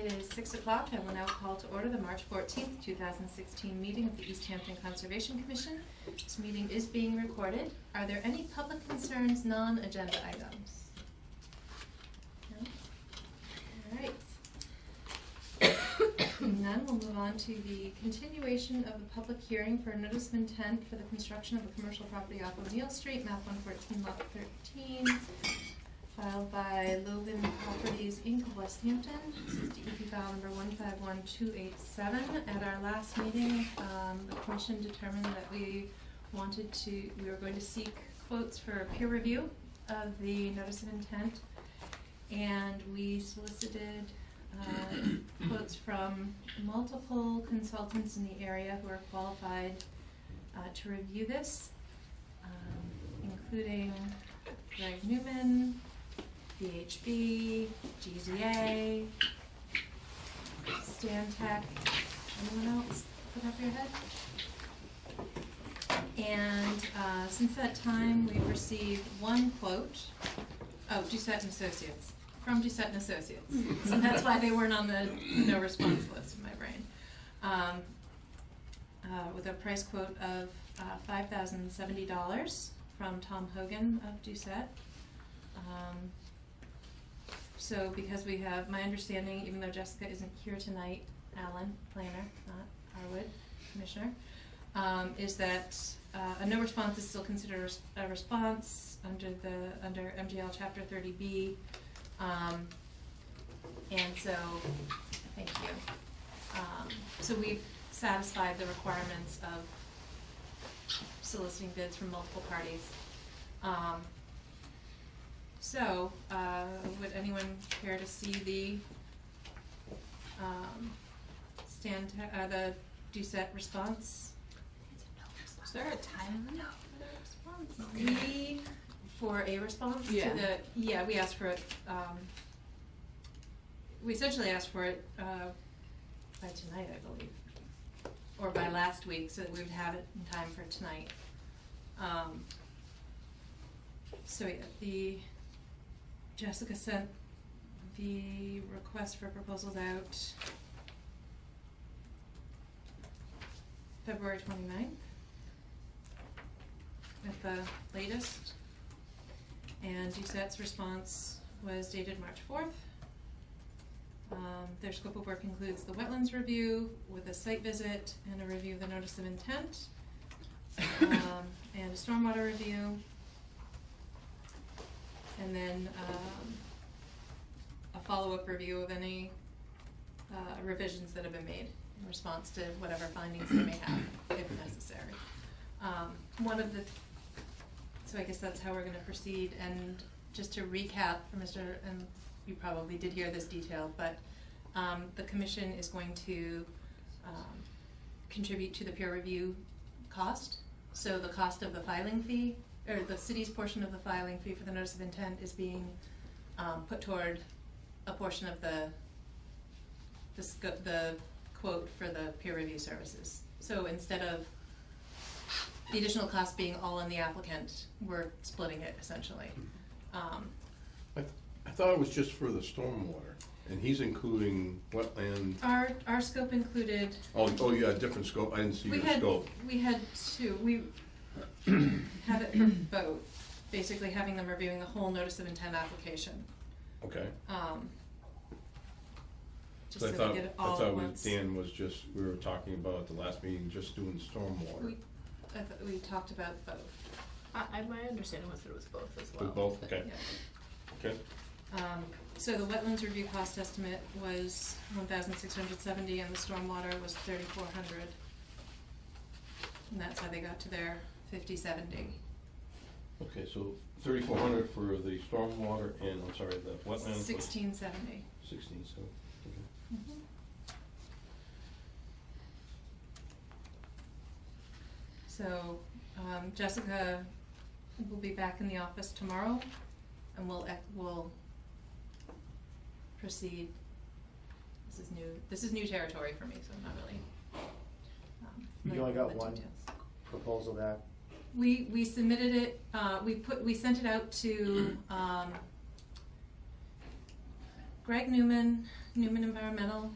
It is 6 o'clock. I will now call to order the March 14th, 2016 meeting of the East Hampton Conservation Commission. This meeting is being recorded. Are there any public concerns, non-agenda items? No? All right. None. We'll move on to the continuation of the public hearing for a notice of intent for the construction of a commercial property off O'Neill Street, map 114, lot 13. Filed by Logan Properties, Inc. of West Hampton. This is DEP file number 151287. At our last meeting, the commission determined that we were going to seek quotes for peer review of the notice of intent, and we solicited quotes from multiple consultants in the area who are qualified to review this, including Greg Newman, VHB, GZA, Stantec. Anyone else put up your head? And since that time, we've received one quote. Oh, Doucette and Associates, from Doucette and Associates. So that's why they weren't on the no response list in my brain. With a price quote of $5,070 from Tom Hogan of Doucette. So because we have, my understanding, even though Jessica isn't here tonight, Alan, planner, not Harwood, commissioner, is that a no response is still considered a response under MGL Chapter 30B. And so, thank you. So we've satisfied the requirements of soliciting bids from multiple parties. So, would anyone care to see the the Doucette response? Is there a time limit for the response? For a response yeah. to the, we asked for it, we essentially asked for it by tonight, I believe, or by last week, so that we would have it in time for tonight. So yeah, Jessica sent the request for proposals out February 29th at the latest, and Doucette's response was dated March 4th. Their scope of work includes the wetlands review with a site visit and a review of the notice of intent, and a stormwater review, and then a follow-up review of any revisions that have been made in response to whatever findings they may have, if necessary. So I guess that's how we're going to proceed. And just to recap for and you probably did hear this detail, but the commission is going to contribute to the peer review cost. So the cost of the filing fee, or the city's portion of the filing fee for the notice of intent, is being put toward a portion of the quote for the peer review services. So instead of the additional cost being all on the applicant, we're splitting it essentially. I thought it was just for the stormwater, and he's including wetland. Our scope included. Oh yeah, different scope. I didn't see your scope. We had two. We had it for both, basically having them reviewing the whole notice of intent application. Okay. Just so so we get it all at once. Dan was just, we were talking about at the last meeting, just doing stormwater. We talked about both. My understanding was that it was both as well. With both, okay. Yeah. Okay. So the wetlands review cost estimate was $1,670, and the stormwater was $3,400, and that's how they got to their $5,070. Okay, so $3,400 for the stormwater, and I'm sorry, the wetlands. $1,670. $1,670. Okay. Mm-hmm. So Jessica will be back in the office tomorrow, and we'll proceed. This is new territory for me, so I'm not really. You only got one proposal back? We submitted it. We sent it out to Greg Newman, Newman Environmental,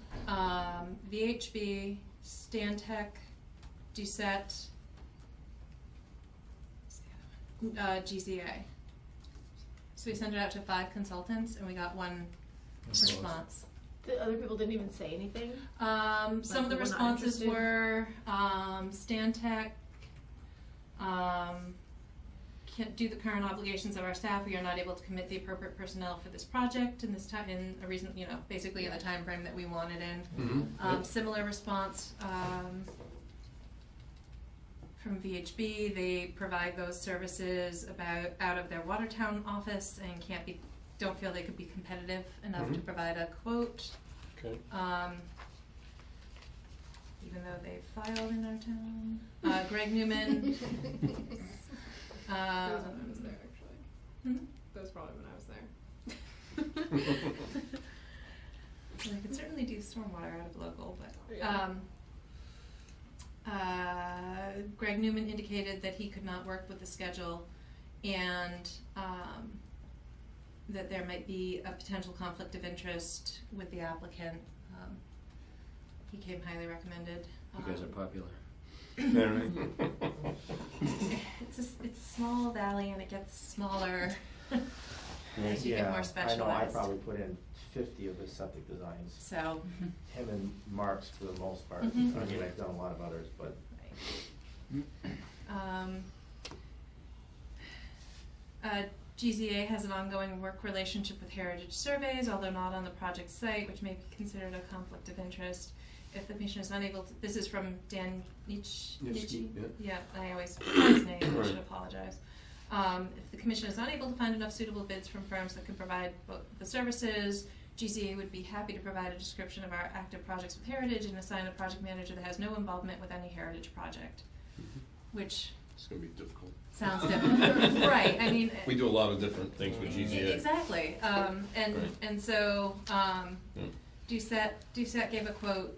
VHB, Stantec, Doucette, GZA. So we sent it out to 5 consultants and we got 1 response. The other people didn't even say anything? Some of the Like, we're not responses interested? were, Stantec, can't do the current obligations of our staff. We are not able to commit the appropriate personnel for this project in this time, in a reason, you know, basically in the time frame that we want it in. Similar response, from VHB. They provide those services out of their Watertown office and don't feel they could be competitive enough to provide a quote. Okay. Even though they filed in our town. Greg Newman. That was when I was there, actually. That was probably when I was there. Well, I could certainly do stormwater out of local, but Yeah. Greg Newman indicated that he could not work with the schedule and that there might be a potential conflict of interest with the applicant. He came highly recommended. You guys are popular. It's a small valley and it gets smaller as you get more I specialized. know, I probably put in 50 of his septic designs. So. Him and Mark's for the most part. Mhm. I mean, I've done a lot of others, but. GZA has an ongoing work relationship with Heritage Surveys, although not on the project site, which may be considered a conflict of interest. If the commission is unable to, this is from Dan Nietzsche? Nietzsche, yeah. Yeah, I always forget his name, I Right. should apologize. If the commission is unable to find enough suitable bids from firms that can provide both the services, GZA would be happy to provide a description of our active projects with Heritage and assign a project manager that has no involvement with any Heritage project, which It's gonna be difficult. sounds different. Right, I mean. We do a lot of different things with GZA. Exactly, and so, Doucette gave a quote,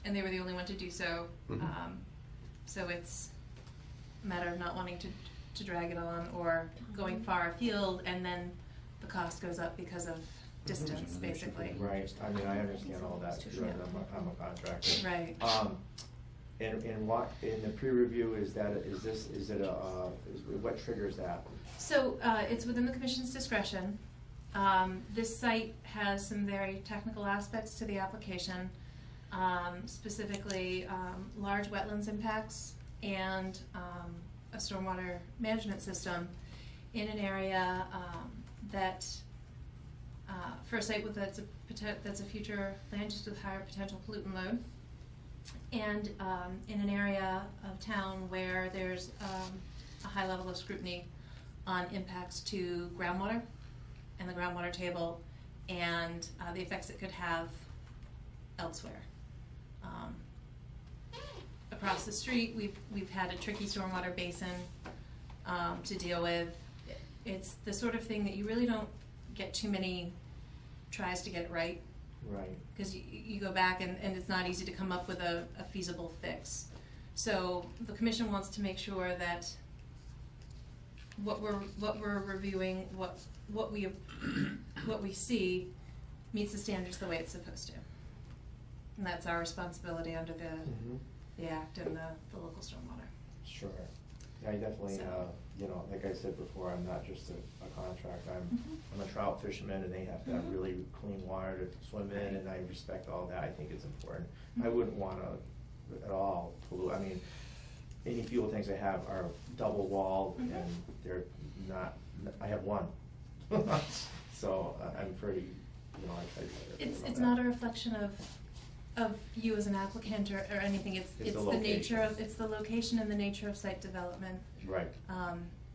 and they were the only one to do so. So it's a matter of not wanting to drag it on or going far afield, and then the cost goes up because of distance, basically. Right, I mean, I understand all that, because I'm a contractor. Right. And what, in the pre-review, what triggers that? So, it's within the commission's discretion. This site has some very technical aspects to the application, specifically, large wetlands impacts and, a stormwater management system in an area, that, for a site that's a future land use with higher potential pollutant load. And in an area of town where there's a high level of scrutiny on impacts to groundwater and the groundwater table and the effects it could have elsewhere. Across the street, we've had a tricky stormwater basin to deal with. It's the sort of thing that you really don't get too many tries to get it right. Right. Because you go back and it's not easy to come up with a feasible fix. So the commission wants to make sure that what we're reviewing, what we see meets the standards the way it's supposed to. And that's our responsibility under the act and the local stormwater. Sure. Yeah, I definitely, So. Like I said before, I'm not just a contractor. I'm a trout fisherman, and they have to have really clean water to swim in, and I respect all that. I think it's important. I wouldn't want to at all pollute. I mean, any fuel tanks I have are double walled, and they're not. I have one, so I'm pretty, It's not a reflection of you as an applicant or anything. It's It's the the nature location. it's the location and the nature of site development. Right.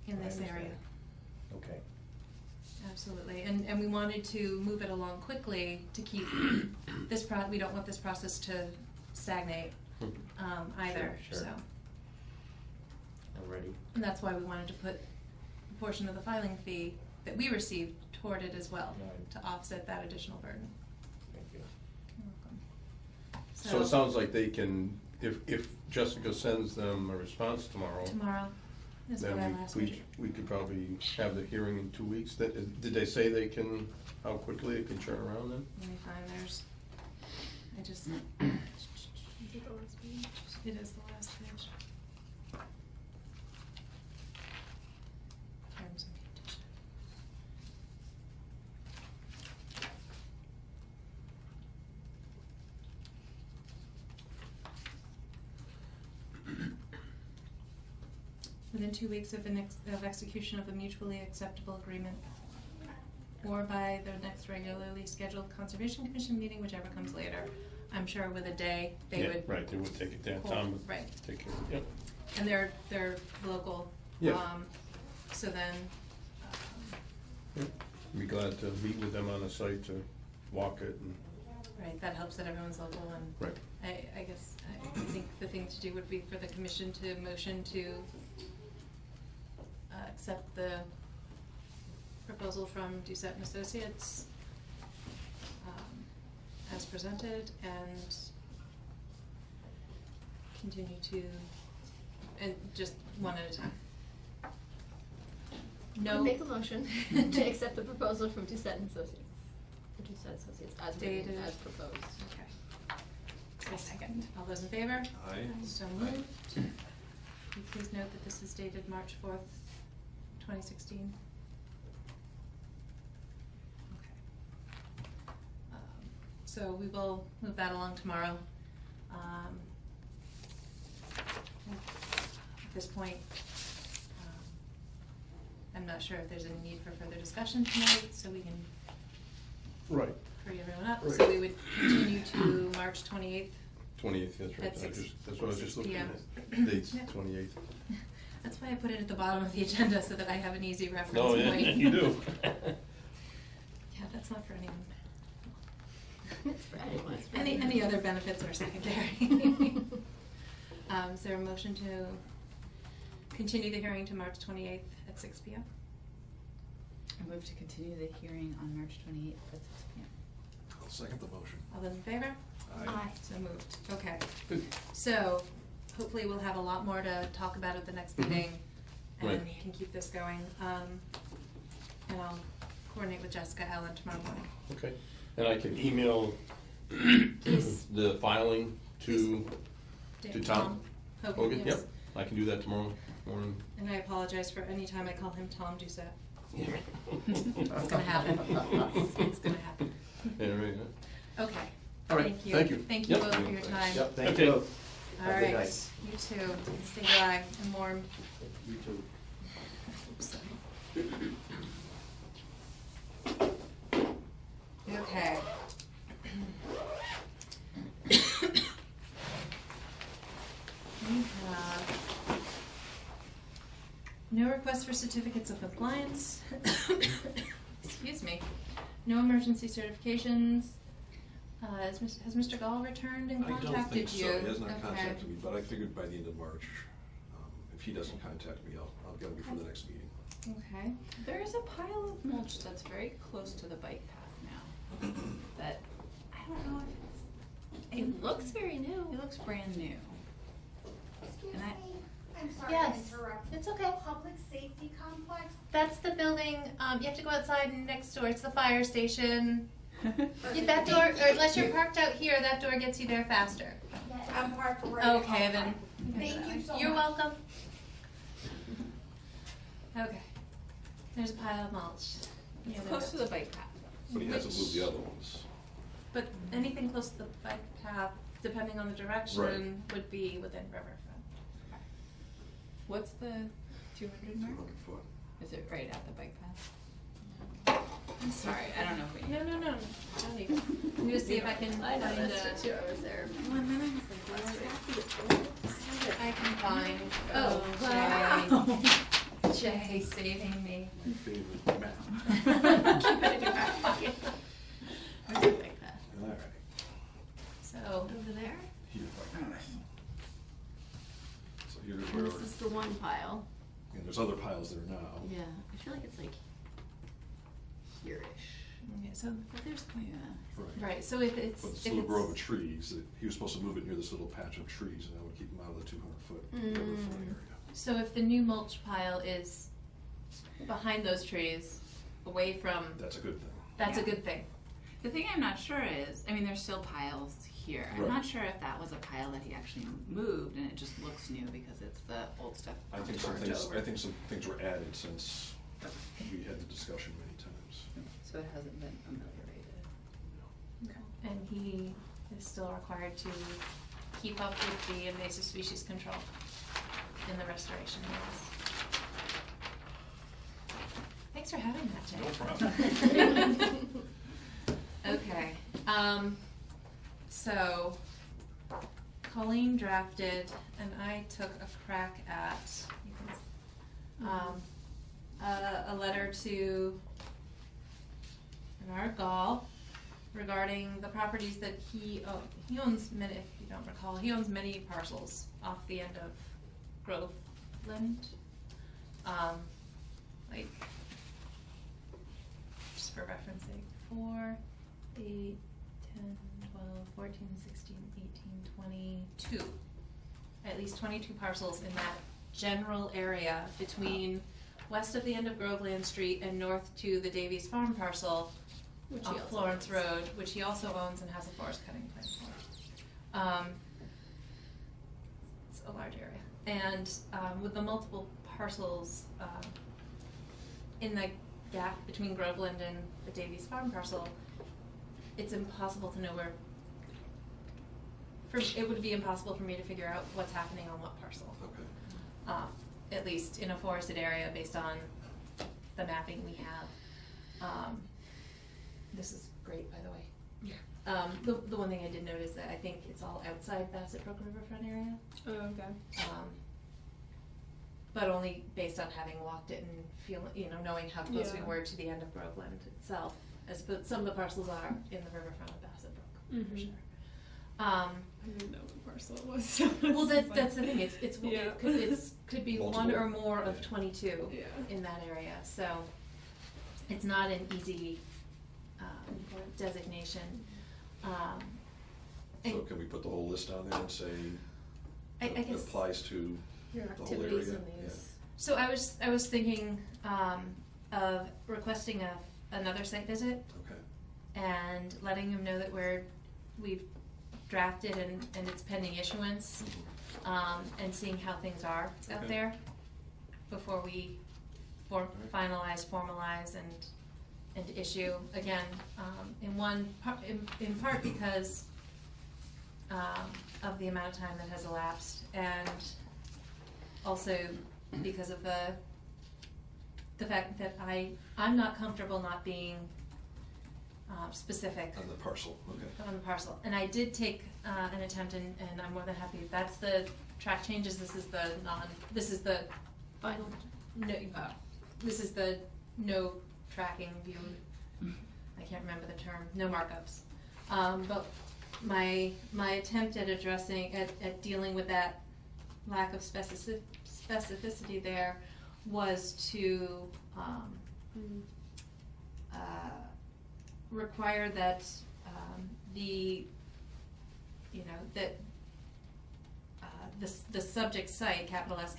In I this understand. area. Okay. Absolutely, and we wanted to move it along quickly to keep this we don't want this process to stagnate, either, Sure. so. I'm ready. And that's why we wanted to put a portion of the filing fee that we received toward it as well, Right. to offset that additional burden. Thank you. You're welcome. So it sounds like they can, if Jessica sends them a response tomorrow, Tomorrow, That's what I last heard. we could probably have the hearing in 2 weeks. Did they say they can, how quickly it can turn around then? Let me find theirs. I just, it is the last page. Terms and conditions. Within 2 weeks of execution of a mutually acceptable agreement, or by the next regularly scheduled Conservation Commission meeting, whichever comes later. I'm sure with a day, they Yeah, would. right, they would take it down, hold- Tom would right. take care of it, yep. And they're local. Yeah. So then, Yep. Be glad to meet with them on the site to walk it and, right, that helps that everyone's local, and right. I guess, I think the thing to do would be for the commission to motion to accept the proposal from Doucette and Associates as presented, and continue to, and just one at a time. I'll make a motion to accept the proposal from Doucette and Associates. Doucette Associates as written, Dated. as proposed. Okay. A second. All those in favor? Aye. So moved. Will you please note that this is dated March 4th, 2016? Okay. So we will move that along tomorrow. At this point, I'm not sure if there's any need for further discussion tonight, so we can Right, free everyone up. Right. So we would continue to March 28th. 28th, that's right. At 6 That's what I was just looking PM. at, dates, Yep. 28th. That's why I put it at the bottom of the agenda, so that I have an easy reference No, point. yeah, you do. Yeah, that's not for anyone. It's for anyone. It's for Any anyone. other benefits are secondary. Is there a motion to continue the hearing to March 28th at 6 PM? I move to continue the hearing on March 28th at 6 PM. I'll second the motion. All those in favor? Aye. So moved. Okay. Good. So hopefully we'll have a lot more to talk about at the next Mhm. meeting, and Right. can keep this going. And I'll coordinate with Jessica Allen tomorrow morning. Okay, and I can email Please. the filing to Dan- Tom Hogan, yes. yep, I can do that tomorrow morning. And I apologize for any time I call him Tom Doucette. It's gonna happen. It's gonna happen. Yeah, right, yeah. Okay. All right, Thank you. thank you. Thank you Yep. both for your time. Yep, thank Okay. you. All Have a right. good night. You too. Stay dry and warm. You too. Oops. Okay. We have no requests for certificates of compliance. Excuse me. No emergency certifications. Has Mr. Gall returned and I don't contacted think you? so, he has not Okay. contacted me, but I figured by the end of March, if he doesn't contact me, I'll get him before the next meeting. Okay. There is a pile of mulch that's very close to the bike path now, that, I don't know if It looks very new. it looks brand new. Excuse And I- me, I'm sorry Yes, to interrupt. it's okay. Public safety complex? That's the building, you have to go outside and next door, it's the fire station. Yeah, that Thank door, or you. unless you're parked out here, that door gets you there faster. I'm parked right Okay, then. Thank you so much. You're welcome. Okay. There's a pile of mulch. It's close to the bike path. But he hasn't Which- moved the other ones. But anything close to the bike path, depending on the direction, would be within riverfront. What's the 200 mark? 200 foot. Is it right at the bike path? I'm sorry, I don't know if we. No, don't even. Let me just see if I can I find noticed it a, too, I was there. I can find, Oh, oh, Jay saving me. My favorite map. Keep it in your back pocket. Where's the bike path? All right, So, Over there? here, so here's And where, this is the one pile. and there's other piles there now. Yeah, I feel like it's like here-ish. okay, so, But there's, yeah. right, so if it's, But this if little grove of it's, trees, he was supposed to move it near this little patch of trees, and that would keep him out of the 200-foot Mm. riverfront area. So if the new mulch pile is behind those trees, away from, That's a good thing. that's a Yeah. good thing. The thing I'm not sure is, I mean, there's still piles here. I'm Right. not sure if that was a pile that he actually moved and it just looks new because it's the old stuff I think turned over. some things were added since we had the discussion many times. So it hasn't been ameliorated. And he is still required to keep up with the invasive species control in the restoration areas. Thanks for having that, Jay. No problem. Okay, so Colleen drafted, and I took a crack at, a letter to Bernard Gall regarding the properties that he owns many, if you don't recall, he owns many parcels off the end of Groveland. Like, just for reference sake, 4, 8, 10, 12, 14, 16, 18, 22. At least 22 parcels in that general area between west of the end of Groveland Street and north to the Davies Farm parcel Which he on also Florence owns. Road, which he also owns and has a forest cutting plan for. It's a large area. And with the multiple parcels in the gap between Groveland and the Davies Farm parcel, it's impossible to know where, it would be impossible for me to figure out what's happening on what parcel. Okay. At least in a forested area based on the mapping we have. This is great, by the way. Yeah. The one thing I did notice that I think it's all outside Bassett Brook Riverfront area. Oh, okay. But only based on having walked it and feeling, knowing how close we Yeah. were to the end of Groveland itself. Some of the parcels are in the riverfront of Bassett Brook, for Mhm. sure. I didn't know what parcel it was. Well, that's the thing, it's, Yeah. it could be one Multiple. or more of Yeah. 22 Yeah. in that area, so it's not an easy designation. So And can we put the whole list on there and say I it guess, applies to Your the whole activities area? in these. so I was thinking of requesting another site visit Yeah, okay. and letting him know that we've drafted and it's pending issuance, and seeing how things are out Okay. there before we finalize, formalize, and issue. Again, in part because of the amount of time that has elapsed, and also because of the fact that I'm not comfortable not being specific On the parcel, okay. on the parcel. And I did take an attempt, and I'm more than happy. That's the track changes. This is the Final. no, this is the no tracking view. I can't remember the term. No markups. But my attempt at addressing at dealing with that lack of specificity there was to require that the subject site, capital S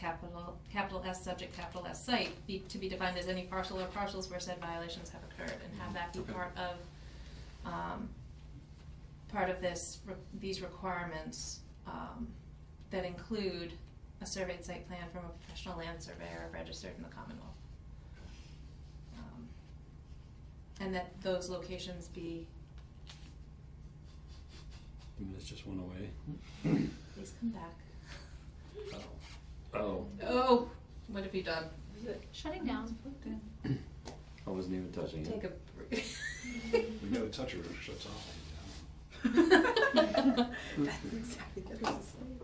subject, capital S site, to be defined as any parcel or parcels where said violations have occurred, and have that be Okay. part of these requirements that include a surveyed site plan from a professional land surveyor registered in the Commonwealth. And that those locations be, The minutes just went away. please come back. Oh. Oh, what have you done? Shutting down. I wasn't even touching it. Take a break. We gotta touch it or it shuts off. That's exactly what I was saying.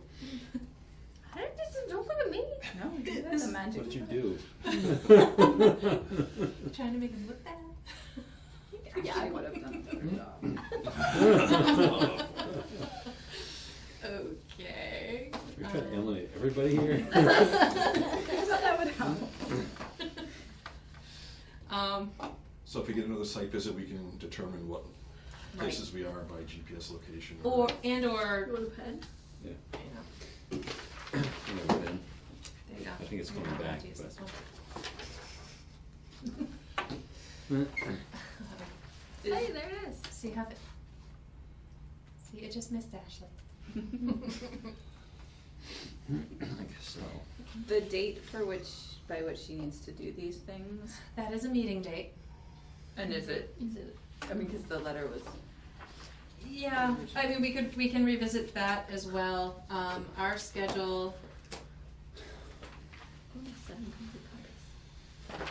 Don't look at me. No, we did the magic. What did you do? Trying to make him look bad. Yeah, I would have done a better job. Okay. You're trying to alienate everybody here? I thought that would help. So if we get another site visit, we can determine what places we are by GPS location. Or You want a pen? Yeah. you know, You never been. there you go. I think it's I'm coming not allowed back, to use but- this one. Hey, there it is. See how it, see, it just missed Ashley. I guess so. The date for which, by which she needs to do these things, That is a meeting date. and is it, I mean, cause the letter was, Yeah, I mean, we can revisit that as well. Our schedule, Only 7 complete copies.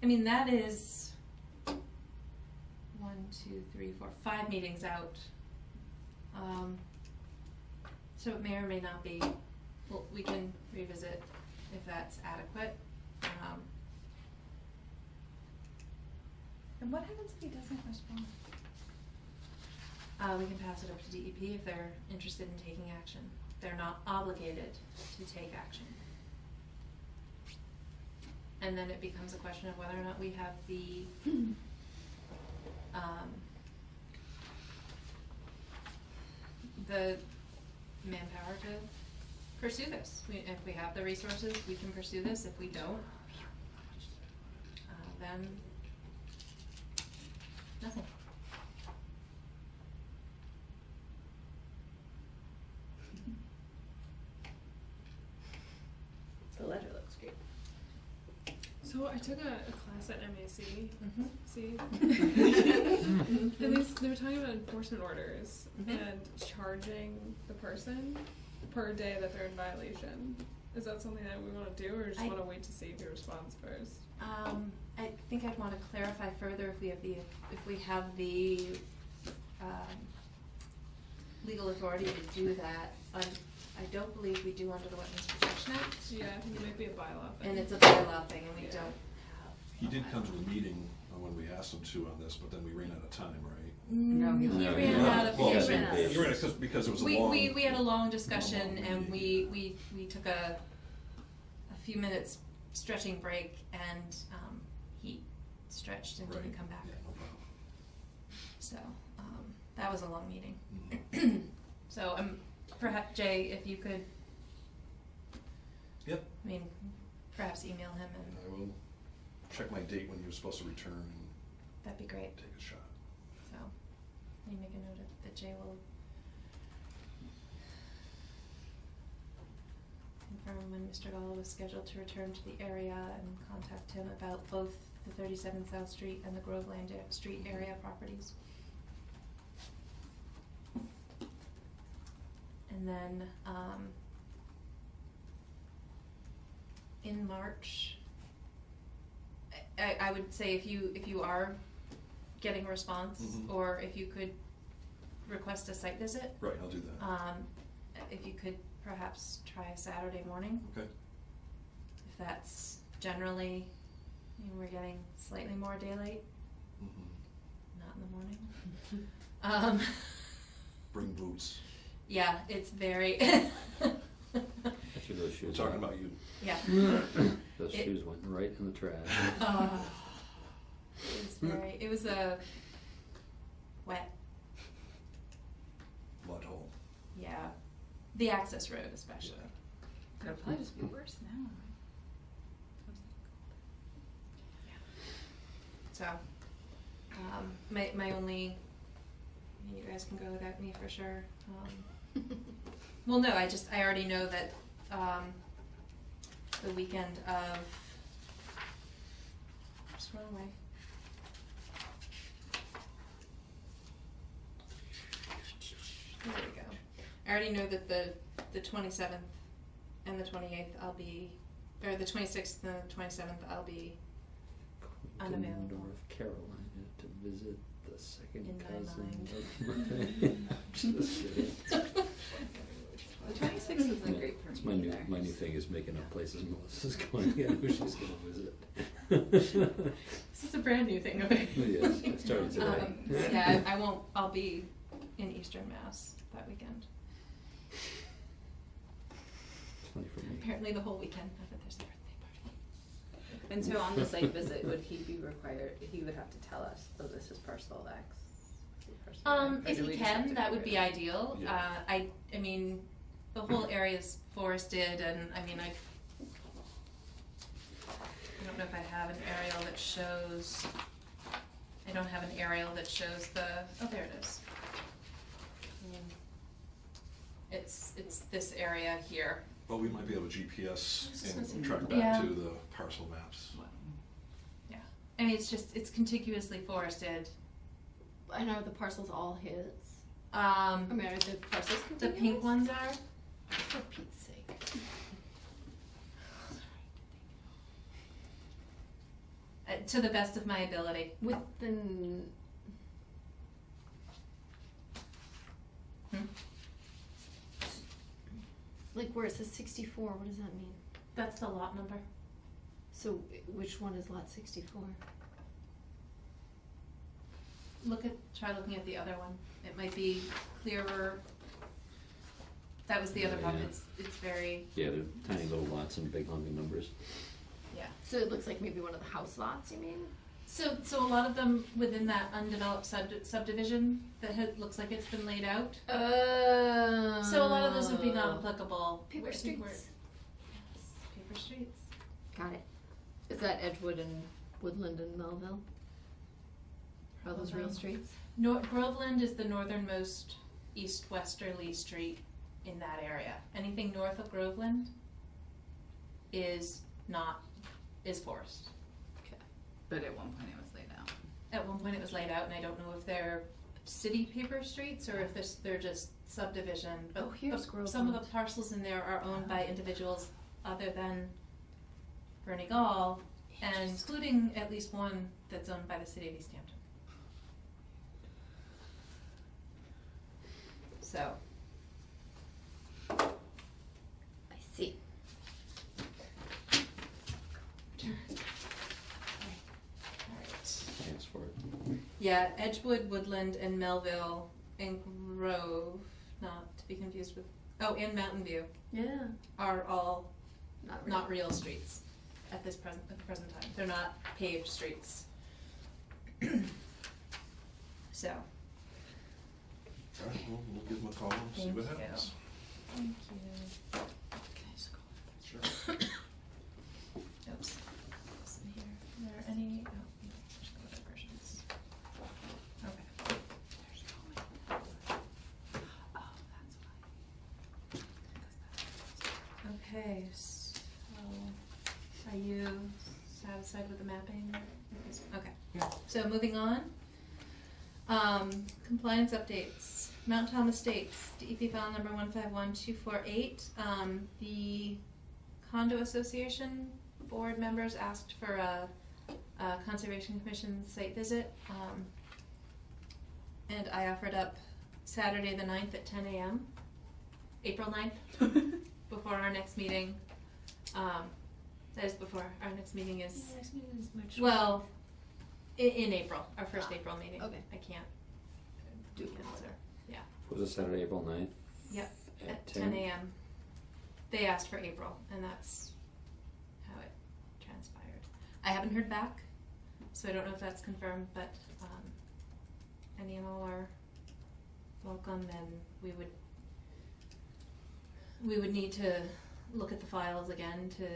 I mean, that is 1, 2, 3, 4, 5 meetings out. So it may or may not be, well, we can revisit if that's adequate. and what happens if he doesn't respond? We can pass it over to DEP if they're interested in taking action. They're not obligated to take action. And then it becomes a question of whether or not we have the, the manpower to pursue this. If we have the resources, we can pursue this. If we don't, then nothing. The letter looks great. So I took a class at MAC. Mhm. See, and they were talking about enforcement orders Mhm. and charging the person per day that they're in violation. Is that something that we want to do, or just I- want to wait to see if he responds first? I think I'd want to clarify further if we have the legal authority to do that. I don't believe we do under the Wetlands Protection Act, Yeah, I think it might be a bylaw thing. and it's a bylaw thing, and we Yeah. don't have. He did come to the meeting when we asked him to on this, but then we ran out of time, right? No, he He No, ran no. out of Well, Yeah, patience. You ran it because it was a We, long. we had a long discussion, long and meeting. we took a few minutes stretching break, and he stretched and didn't Right. come back. Yeah, no problem. So, that was a long meeting. Mhm. So, perhaps, Jay, if you could, Yep, I mean, perhaps email him, and I will check my date when he was supposed to return and that'd be great. take a shot. So, let me make a note that Jay will confirm when Mr. Gall was scheduled to return to the area and contact him about both the 37 South Street and the Groveland Street area properties. And then, in March, I would say if you are getting a response, Mhm. or if you could request a site visit, Right, I'll do that. if you could perhaps try a Saturday morning, Okay. if that's generally, we're getting slightly more daylight, Mhm. not in the morning. Bring boots. Yeah, it's very, I threw those We're shoes talking out. about you. yeah. Those It- shoes went right in the trash. It was a wet, Mud hole. yeah, the access road especially. It'll probably just be worse now. So, my only, I mean, you guys can go without me for sure. Well, no, I already know that, the weekend of, just run away. There we go. I already know that the 27th and the 28th I'll be, or the 26th and the 27th I'll be To unavailable. North Carolina to visit the second In my cousin mind. of Just kidding. The 26th isn't Yeah, great for it's me my new either, my new so- thing is making up places Melissa's going. Yeah, who she's gonna visit. This is a brand new thing, okay? Yes, I started today. Yeah, I'll be in Eastern Mass that weekend. It's funny for me. Apparently the whole weekend, but there's a birthday party. And so on the site visit, would he be required, he would have to tell us, oh, this is parcel X? this is parcel Y, or If do you we just have can, to that would figure be it out? ideal. Yeah. I mean, the whole area's forested, and I mean, I don't know if I have an aerial that shows, I don't have an aerial that shows the, oh, there it is. It's this area here. Well, we might be able to GPS and track Yeah. back to the parcel maps. Yeah, I mean, it's contiguously forested. And are the parcels all his? I mean, are the parcels The contiguous? pink ones are. For Pete's sake. To the best of my ability. Within. Hmm? Like where it says 64, what does that mean? That's the lot number. So which one is lot 64? Try looking at the other one. It might be clearer. That was the other problem. Yeah. It's very, Yeah, they're tiny little lots and big lumpy numbers. yeah. So it looks like maybe one of the house lots, you mean? So a lot of them within that undeveloped subdivision that looks like it's been laid out. So a lot of those would be not applicable. Paper I think streets. Yes, paper streets. Got it. Is that Edgewood and Woodland and Melville? Are those real streets? Groveland is the northernmost east-westerly street in that area. Anything north of Groveland is forest. But at one point it was laid out. At one point it was laid out, and I don't know if they're city paper streets or if they're just subdivision. But Oh, here's some of the Groveland. parcels in there are owned by individuals other than Bernie Gall, and including at least one that's owned by the city of East Hampton. So, I see. alright. Thanks for it. Yeah, Edgewood, Woodland, and Melville, and Grove, not to be confused with, and Mountain View, Yeah. are all Not really. not real streets at the present time. They're not paved streets. So, All right, well, we'll give them a call and see Thank what you. happens. thank you. Can I just scroll further? Sure. Oops. Listen here. Are there any? Oh, yeah, there's no other versions. Okay. There's no way. Oh, that's why. Okay. So, are you satisfied with the mapping? Okay. Yeah. So moving on. Compliance updates. Mount Tom Estates, DEP file number 151248. The condo association board members asked for a Conservation Commission site visit. And I offered up Saturday the 9th at 10 a.m. April 9th, before our next meeting. That is before our next meeting is, The next meeting is March. well, in April, our first April meeting. Okay. I can't Do cancel. Yeah. Was it Saturday, April 9th? Yep, At at 10 a.m. They asked for April, and that's how it transpired. I haven't heard back, so I don't know if that's confirmed, but any and all are welcome, and we would need to look at the files again to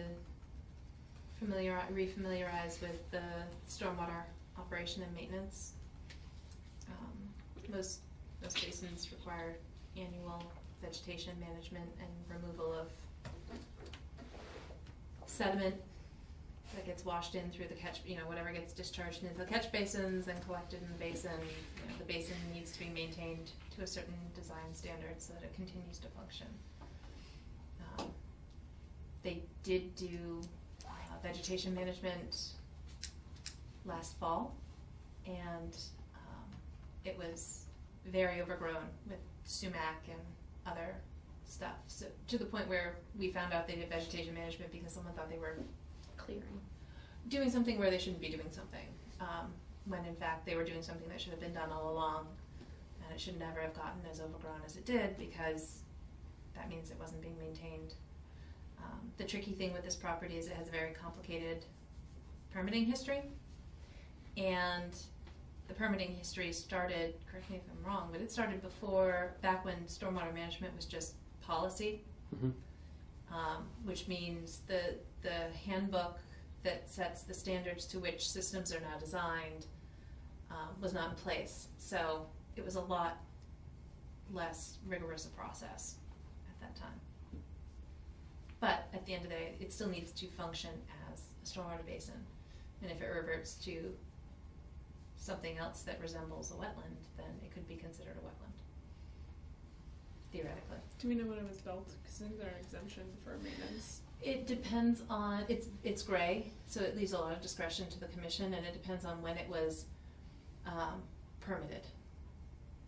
re-familiarize with the stormwater operation and maintenance. Most basins require annual vegetation management and removal of sediment that gets washed in through the catch, whatever gets discharged into the catch basins and collected in the basin. The basin needs to be maintained to a certain design standard so that it continues to function. They did do vegetation management last fall, and it was very overgrown with sumac and other stuff. So to the point where we found out they did vegetation management because someone thought they were Clearing. doing something where they shouldn't be doing something, when in fact they were doing something that should have been done all along, and it should never have gotten as overgrown as it did because that means it wasn't being maintained. The tricky thing with this property is it has a very complicated permitting history, and the permitting history started, correct me if I'm wrong, but it started back when stormwater management was just policy, Mhm. which means the handbook that sets the standards to which systems are now designed was not in place. So it was a lot less rigorous a process at that time. But at the end of the day, it still needs to function as a stormwater basin. And if it reverts to something else that resembles a wetland, then it could be considered a wetland, theoretically. Do we know when it was built? Because I think there are exemption for maintenance. It depends on, it's gray, so it leaves a lot of discretion to the commission, and it depends on when it was permitted.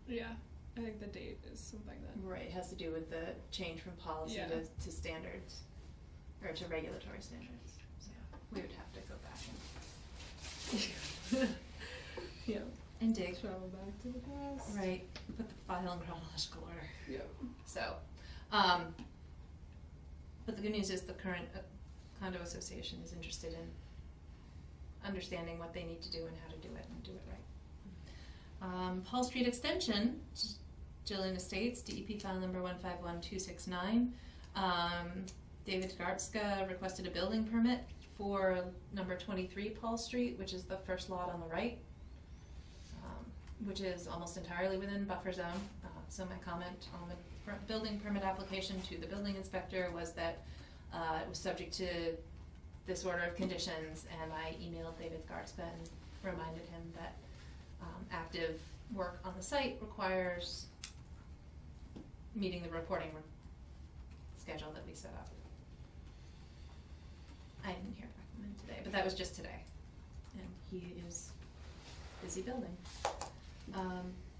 Yeah, I think the date is something that. Right, it has to do with the change from policy Yeah. to standards, or to regulatory standards, so we would have to go back Yeah. and dig. Travel back to the past. Right, put the file in chronological order. Yeah. So, but the good news is the current condo association is interested in understanding what they need to do and how to do it and do it right. Paul Street Extension, Jillian Estates, DEP file number 151269. David Gartska requested a building permit for number 23 Paul Street, which is the first lot on the right, which is almost entirely within buffer zone. So my comment on the building permit application to the building inspector was that it was subject to this order of conditions, and I emailed David Gartska and reminded him that active work on the site requires meeting the reporting schedule that we set up. I didn't hear back from him today, but that was just today, and he is busy building.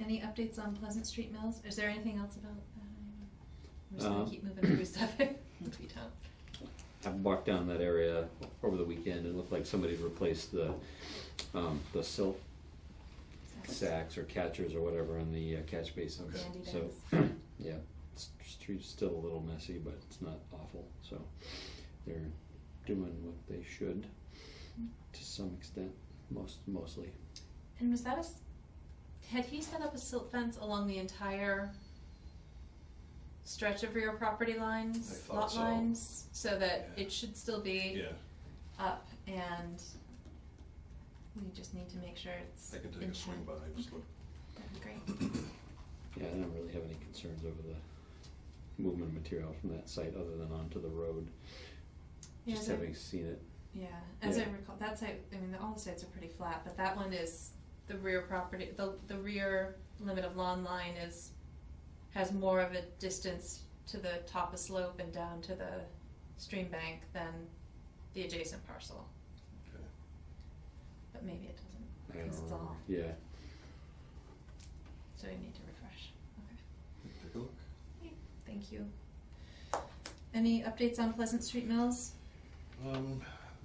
Any updates on Pleasant Street Mills? Is there anything else about that? I'm just gonna keep moving through stuff if we don't. I walked down that area over the weekend and it looked like somebody replaced the silt sacks or catchers or whatever in the catch basins. Dandy So, days. yeah, street's still a little messy, but it's not awful. So they're doing what they should to some extent, mostly. And was that had he set up a silt fence along the entire stretch of rear property lines, I thought lot so. lines, so that Yeah. it should still be Yeah, up, and we just need to make sure it's I can take in a swing check. by, just look. That'd be great. Yeah, I don't really have any concerns over the movement of material from that site other than onto the road. Yeah, Just there- having seen it. Yeah, as I Yeah. recall, that site, I mean, all the sites are pretty flat, but that one is, the rear property, the rear limit of lawn line has more of a distance to the top of slope and down to the stream bank than the adjacent parcel, Okay. but maybe it doesn't, I don't because it's remember. all, Yeah. so you need to refresh, okay, Take a look. thank you. Any updates on Pleasant Street Mills?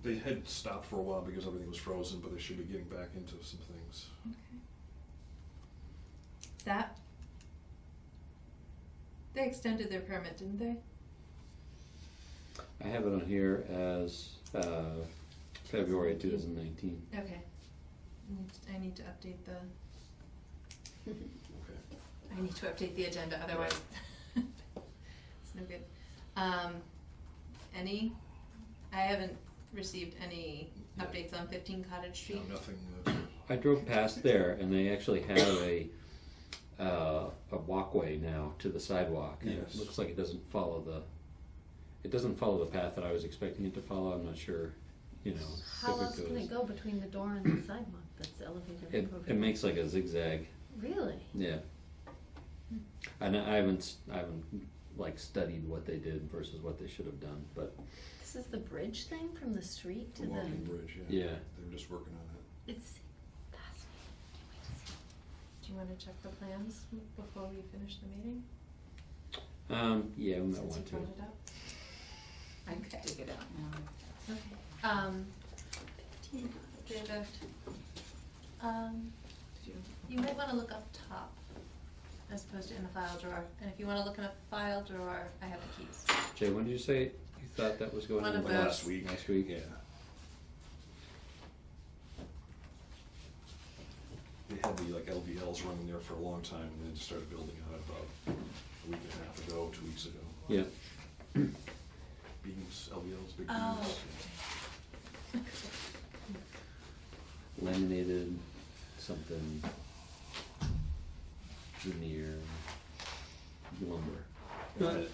They had stopped for a while because everything was frozen, but they should be getting back into some things. Okay. That, they extended their permit, didn't they? I have it on here as February 2019. Okay. I need to update the, Okay. I need to update the agenda, otherwise it's no good. I haven't received any Yeah. updates on 15 Cottage Street. No, nothing, I drove past there and they actually have a walkway now to the sidewalk. And Yes. it looks like it doesn't follow the path that I was expecting it to follow. I'm not sure, How if it else can it goes. go between the door and the sidewalk that's elevated? It makes like a zigzag. Really? Yeah. And I haven't like studied what they did versus what they should have done, but This is the bridge thing from the street to the the. walking bridge, yeah. yeah. They were just working on it. It's fascinating. Do you want to check the plans before we finish the meeting? Yeah, we might Since want you to. brought it up? I could dig it out now. Okay. David, you might want to look up top as opposed to in the file drawer. And if you want to look in a file drawer, I have the keys. Jay, when did you say you thought that was going One on? of Like those. last week. Last week? Yeah. They had the LVLs running there for a long time, and then started building on it about a week and a half ago, 2 weeks ago. Yeah. Beams, LVLs, big Oh. beams. Laminated something veneer lumber. Okay.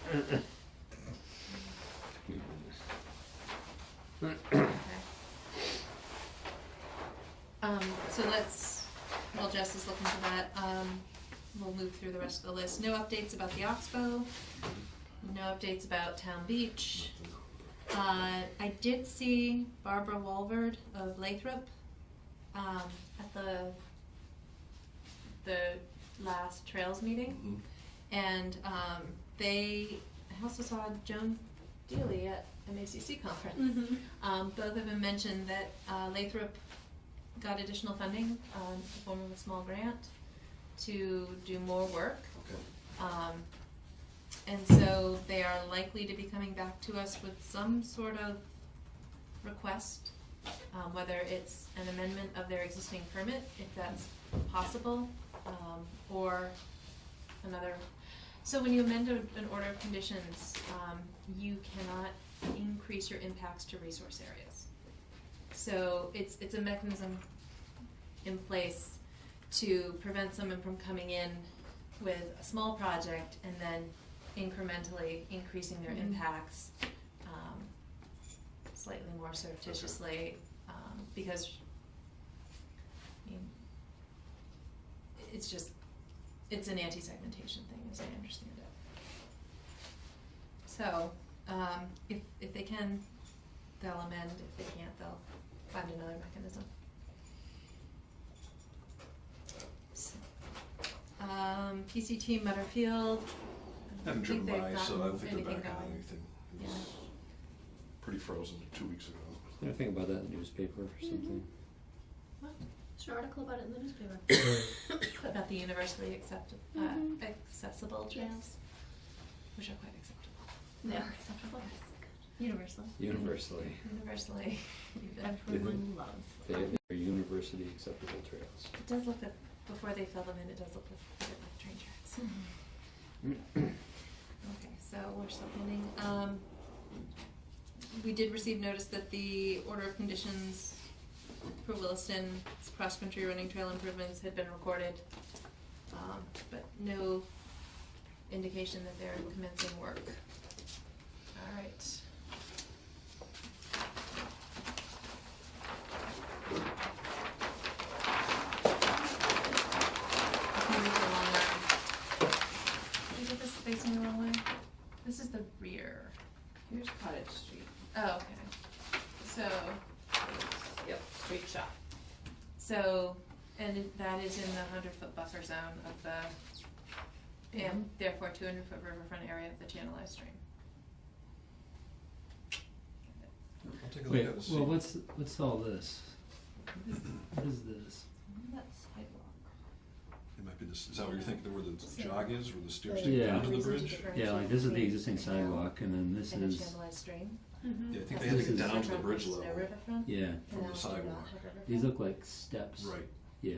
So let's, while Jess is looking for that, we'll move through the rest of the list. No updates about the Oxbow, no updates about Town Beach. I did see Barbara Walvard of Lathrop, at the last Trails meeting. Mhm. And, I also saw Joan Dealey at MACC conference. Both of them mentioned that Lathrop got additional funding in the form of a small grant to do more work. Okay. And so they are likely to be coming back to us with some sort of request, whether it's an amendment of their existing permit, if that's possible, or another. So when you amend an order of conditions, you cannot increase your impacts to resource areas. So it's a mechanism in place to prevent someone from coming in with a small project and then incrementally increasing their impacts, slightly more surreptitiously, because I mean, it's an anti-segmentation thing, as I understand it. So, if they can, they'll amend. If they can't, they'll find another mechanism. So, PCT Mutterfield. Haven't driven they've by, so I don't gotten think they're anything back on going. anything. It was Yeah. pretty frozen 2 weeks ago. Anything about that in the newspaper or something? What? There's an article about it in the newspaper. About the universally accessible trails, which are quite acceptable. They are acceptable. Universal. Universally. Universally. Everyone loves them. They're university acceptable trails. It does look like, before they fill them in, it does look a bit like train tracks. Okay, so we're still pending. We did receive notice that the order of conditions for Williston's cross-country running trail improvements had been recorded, but no indication that they're commencing work. All right. Is it this facing the wrong way? This is the rear. Here's Cottage Street. Oh, okay. So, Yep, street shop. so, that is in the 100-foot buffer zone of the, and therefore 200-foot riverfront area of the channelized stream. I'll take a look Wait, at it and see. well, what's all this? What is this? That sidewalk. It might be this, is that what you're thinking, where the So- jog is, where the stairs The take Yeah. down to the reason to bridge? differentiate Yeah, like this is the between existing the canal sidewalk, and then this and a is, channelized stream. Yeah, I think That's they had to This get is- down to the riverfront bridge versus level. No riverfront. yeah, From the Canals do not sidewalk. have riverfront. these look like steps. Right, Yeah,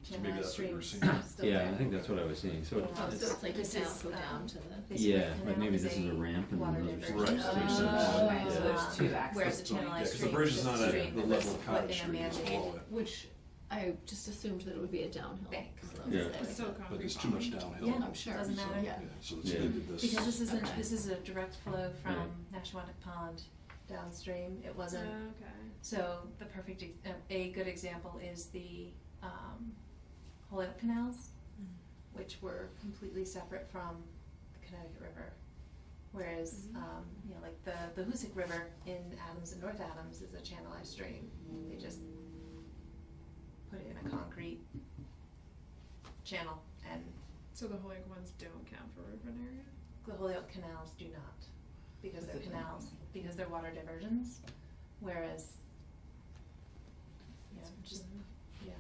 so maybe Channelized that's what you were streams seeing. still Yeah, there. I think that's what I was seeing, so Yeah. Oh, so it's like This down, is, go down to the. basically Yeah, the like maybe canal this is a ramp and water then there's- diversion. Right, makes sense. Okay, so there's Um, two Whereas access the points. channelized Yeah, 'cause the stream bridge is is not a at stream the that level was of put in Cottage a Street, it's below mandated it. Which I just assumed that it would be a downhill. bank. slope, Yeah. so It's still like- concrete. But there's too much downhill. Yeah, I'm sure. doesn't So, matter. Yeah. So it's, Yeah. they did this. Because Okay. this is a direct flow from Yeah. Nashwatic Pond downstream. It wasn't. Okay. So the perfect, a good example is the Holyoke canals, which were completely separate from the Connecticut River. Whereas, you know, like the Hoosick River in Adams and North Adams is a channelized stream. They just put it in a concrete channel, and So the Holyoke ones don't count for urban area? the Holyoke canals do not, because they're canals, because they're water diversions, whereas, yeah, just, yeah.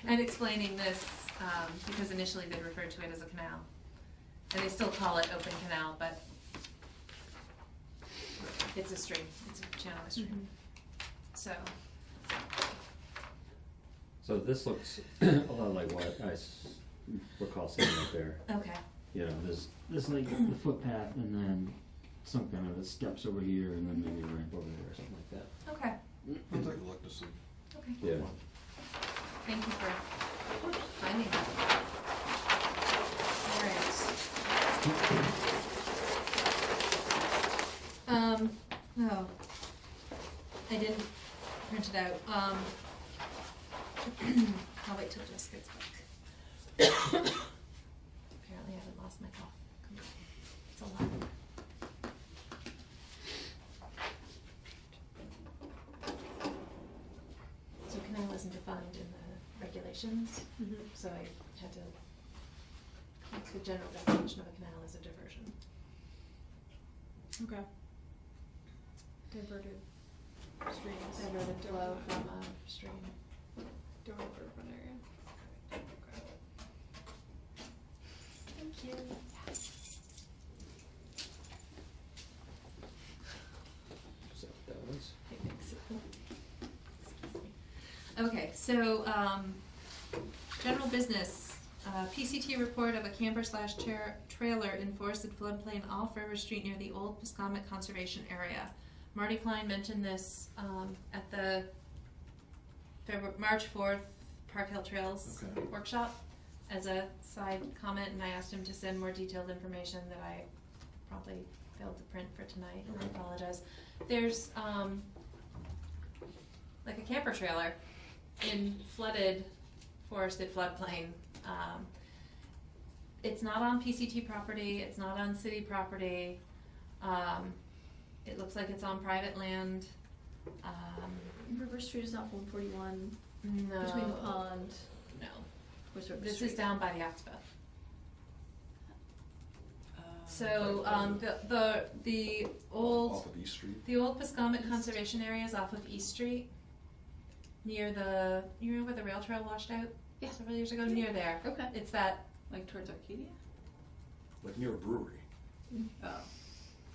And explaining this, because initially they referred to it as a canal, and they still call it open canal, but it's a stream, it's a channel stream, so, So this looks a lot like what recall seeing it there. Okay. You know, there's like the footpath and then some kind of a steps over here and then maybe a ramp over there or something like that. Okay. I'll take a look to see. Okay. Yeah. Thank you for finding that. All right. Oh, I didn't print it out. I'll wait till Jess gets back. Apparently I haven't lost my cough. It's a lot. So canal isn't defined in the regulations, so I had to, like, the general definition of a canal is a diversion. Okay. Diverted streams. Diverted flow from a stream. To an urban area. Okay. Thank you. Is that what that was? I think so. Okay, so, general business, PCT report of a camper/trailer in forested floodplain off River Street near the old Piscomic Conservation Area. Marty Klein mentioned this, at the March 4th Park Hill Trails Okay. workshop as a side comment, and I asked him to send more detailed information that I probably failed to print for tonight, and I apologize. There's, like a camper trailer in flooded, forested floodplain. It's not on PCT property, it's not on city property. It looks like it's on private land. River Street is off 141 No. between the pond. No. Where's River This Street? is down by the Oxbow. So, the old, Off of East Street? the old Piscomic Conservation Area is off of East Street, near the, you know where the rail trail washed out? Yeah. Several years ago, near there. Okay. It's that, Like towards Arcadia? Like near a brewery. Oh,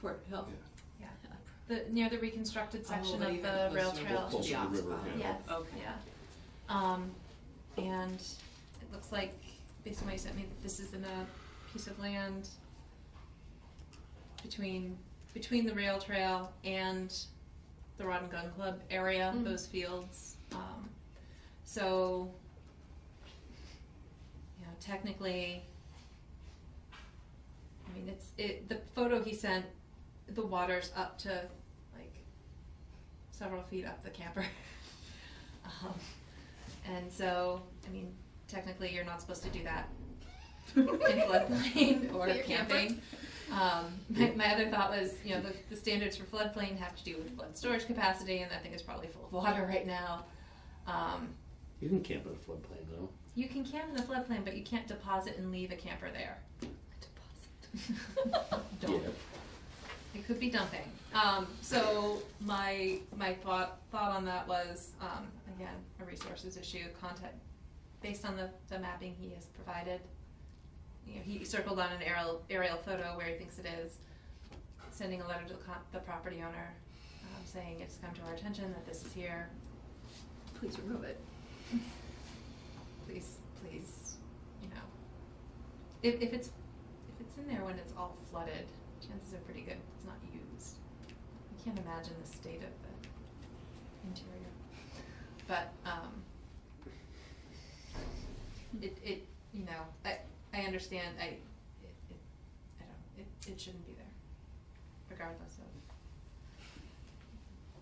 Fort Hill. Yeah. yeah, near the reconstructed section but of even the rail closer trail. to Closer to the Oxbow. river, yeah. Yeah, Okay. yeah. And it looks like, based on what you sent me, that this is in a piece of land between the rail trail and the Rod and Gun Club area, Mm. those fields. So, you know, technically, I mean, the photo he sent, the water's up to like several feet up the camper. And so, I mean, technically you're not supposed to do that in floodplain or With your camper? camping. My other thought was, you know, the standards for floodplain have to do with flood storage capacity, and that thing is probably full of water right now. You can camp in a floodplain though. You can camp in the floodplain, but you can't deposit and leave a camper there. Don't. Yeah. It could be dumping. So my thought on that was, again, a resources issue, contact, based on the mapping he has provided. You know, he circled on an aerial photo where he thinks it is, sending a letter to the property owner, saying it's come to our attention that this is here. Please remove it. Please, you know, if it's in there when it's all flooded, chances are pretty good it's not used. I can't imagine the state of the interior, but it you know, I understand. It shouldn't be there, regardless of.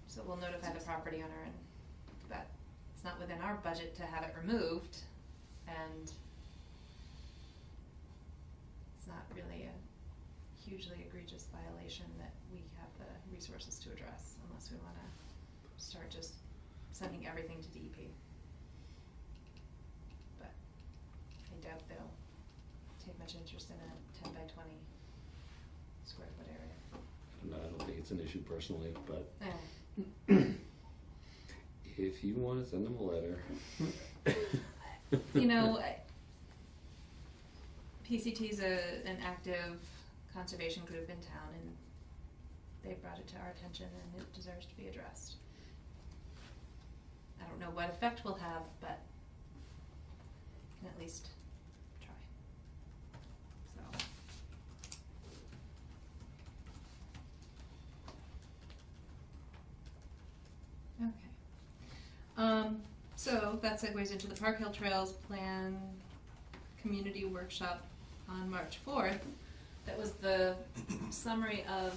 So we'll notify the property owner, and that it's not within our budget to have it removed, and it's not really a hugely egregious violation that we have the resources to address, unless we wanna start just sending everything to DEP. But I doubt they'll take much interest in a 10 by 20 square foot area. No, I don't think it's an issue personally, but Eh. if you want to send them a letter. You know, PCT's an active conservation group in town, and they brought it to our attention, and it deserves to be addressed. I don't know what effect we'll have, but can at least try. So that segues into the Park Hill Trails Plan Community Workshop on March 4th. That was the summary of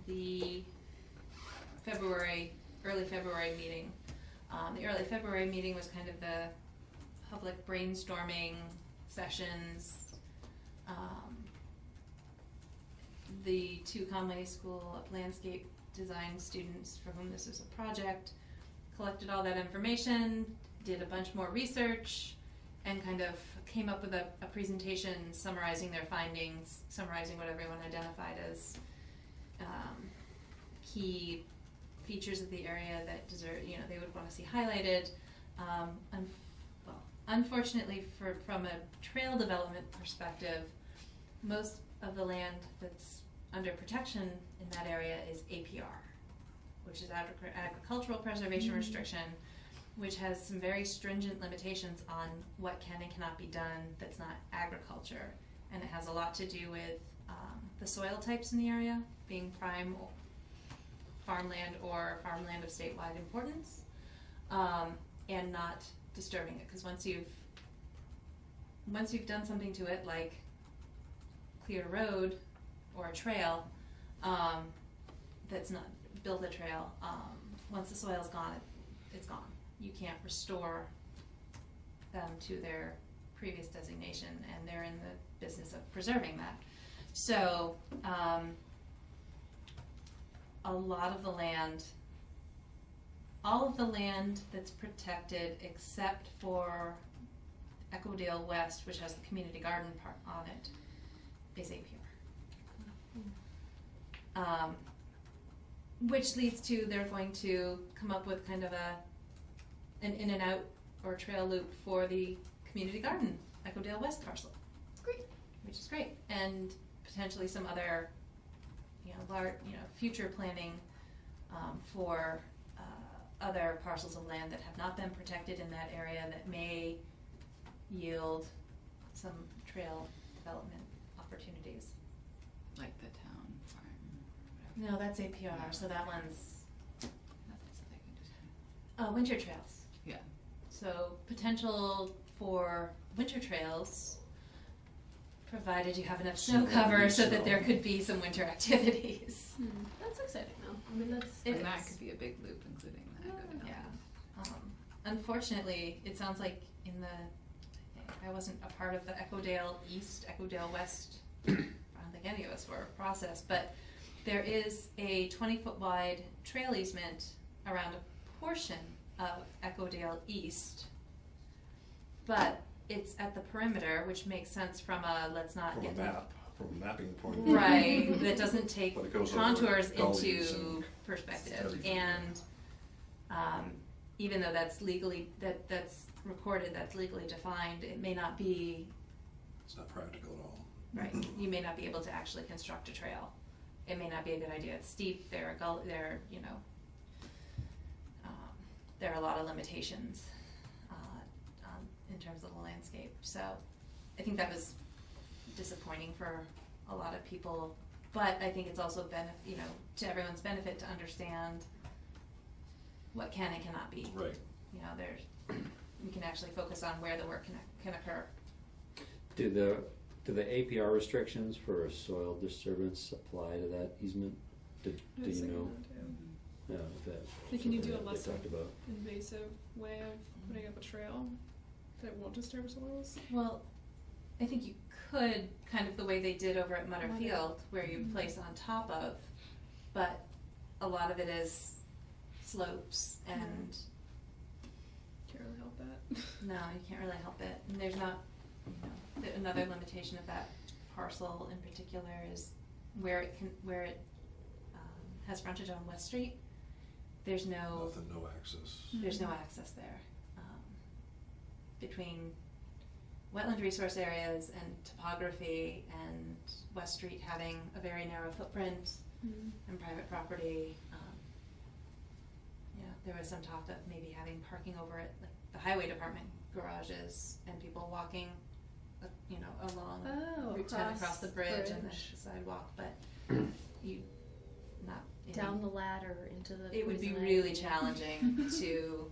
the early February meeting. The early February meeting was kind of the public brainstorming sessions. The two Conway School landscape design students for whom this is a project collected all that information, did a bunch more research, and kind of came up with a presentation summarizing their findings, summarizing what everyone identified as key features of the area that deserve, they would want to see highlighted. Unfortunately, from a trail development perspective, most of the land that's under protection in that area is APR, which is agricultural preservation restriction, which has some very stringent limitations on what can and cannot be done that's not agriculture. And it has a lot to do with the soil types in the area, being prime farmland or farmland of statewide importance, and not disturbing it. Because once you've done something to it, like cleared a road or a trail, that's not build a trail. Once the soil's gone, it's gone. You can't restore them to their previous designation, and they're in the business of preserving that. So all of the land that's protected except for Echodale West, which has the community garden part on it, is APR. Which leads to they're going to come up with kind of an in and out or trail loop for the community garden Echodale West parcel. Great, which is great, and potentially some other, future planning for other parcels of land that have not been protected in that area that may yield some trail development opportunities. Like the town farm. No, that's APR, so that one's Nothing, so they can just. winter trails. Yeah. So potential for winter trails, provided you have enough snow cover so that there could be some winter activities. That's exciting though. I mean, that's. It And that is. could be a big loop, including the Echodale. Yeah. Unfortunately, it sounds like I wasn't a part of the Echodale East, Echodale West, I don't think any of us were, process, but there is a 20-foot wide trail easement around a portion of Echodale East, but it's at the perimeter, which makes sense from a let's not From get a mapping point of view. right, that doesn't take But it goes over contours gullies into and perspective, everything. and even though that's legally that's recorded, that's legally defined, it may not be It's not practical at all. right. You may not be able to actually construct a trail. It may not be a good idea. It's steep. There are a lot of limitations in terms of the landscape. So I think that was disappointing for a lot of people. But I think it's also to everyone's benefit to understand what can and cannot be. Right. We can actually focus on where the work can occur. Do the APR restrictions for soil disturbance apply to that easement? Do you know? No, that. Can you do a something that less they talked about? invasive way of putting up a trail that won't disturb soils? Well, I think you could, kind of the way they did over at Mutter Mutter. Field, where you place on top of, but a lot of it is slopes, and Can't really help that. no, you can't really help it. And there's not, another limitation of that parcel in particular is where it has frontage on West Street. There's no access. There's no access there. Between wetland resource areas and topography and West Street having a very narrow footprint and private property, there was some talk of maybe having parking over at the highway department garages and people walking, along Route 10 across the bridge and the sidewalk, but Down the ladder into the. It would be poison really ivy. challenging to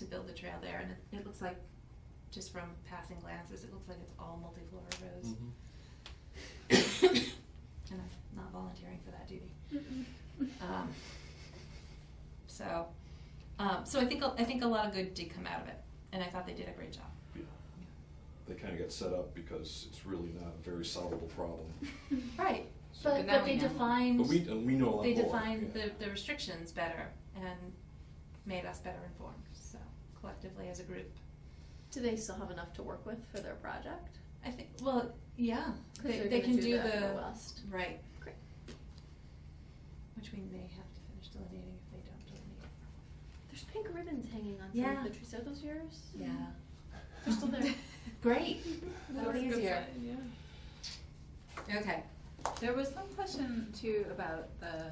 build the trail there, and it looks like, just from passing glances, it looks like it's all multiflora rose. And I'm not volunteering for that duty. So I think a lot of good did come out of it, and I thought they did a great job. Yeah. They kinda got set up because it's really not a very solvable problem. Right, But but now they we know. defined. But we know a lot more. They defined yeah. the restrictions better and made us better informed, so collectively as a group. Do they still have enough to work with for their project? I think, well, yeah, 'Cause they they're can gonna do that in the, West. right. Great. Which we may have to finish delineating if they don't delineate. There's pink ribbons hanging on some Yeah. of the trees. Are those yours? Yeah. They're still there. Great. That's That'll a be good easier. sign, yeah. Okay. There was some question too about the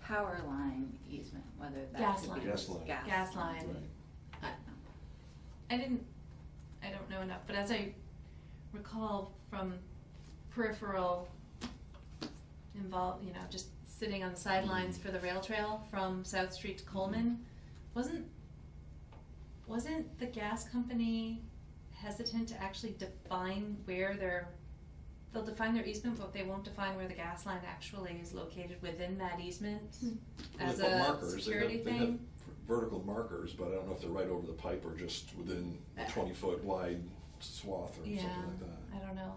power line easement, whether that Gas could line. be Gas line. Gas line. Right. I don't know enough, but as I recall from peripheral just sitting on the sidelines for the rail trail from South Street to Coleman, wasn't the gas company hesitant to actually define where they'll define their easement, but they won't define where the gas line actually is located within that easement as They put a markers. security They have thing? vertical markers, but I don't know if they're right over the pipe or just within a 20-foot wide swath or Yeah, something like that. I don't know.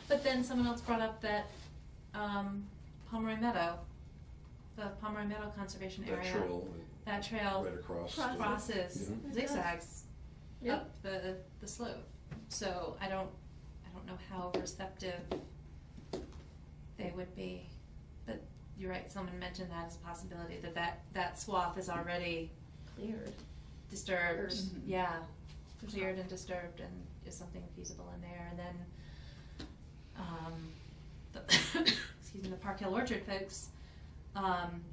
But then someone else brought up that Pomeroy Meadow, the Pomeroy Meadow Conservation That Area. trail, That trail right across. crosses, Yeah. zigzags Yep. up the slope. So I don't know how receptive they would be. But you're right, someone mentioned that as a possibility, that swath is already Cleared. disturbed. Mhm. Yeah, cleared and disturbed, and is something feasible in there. And then the Park Hill Orchard folks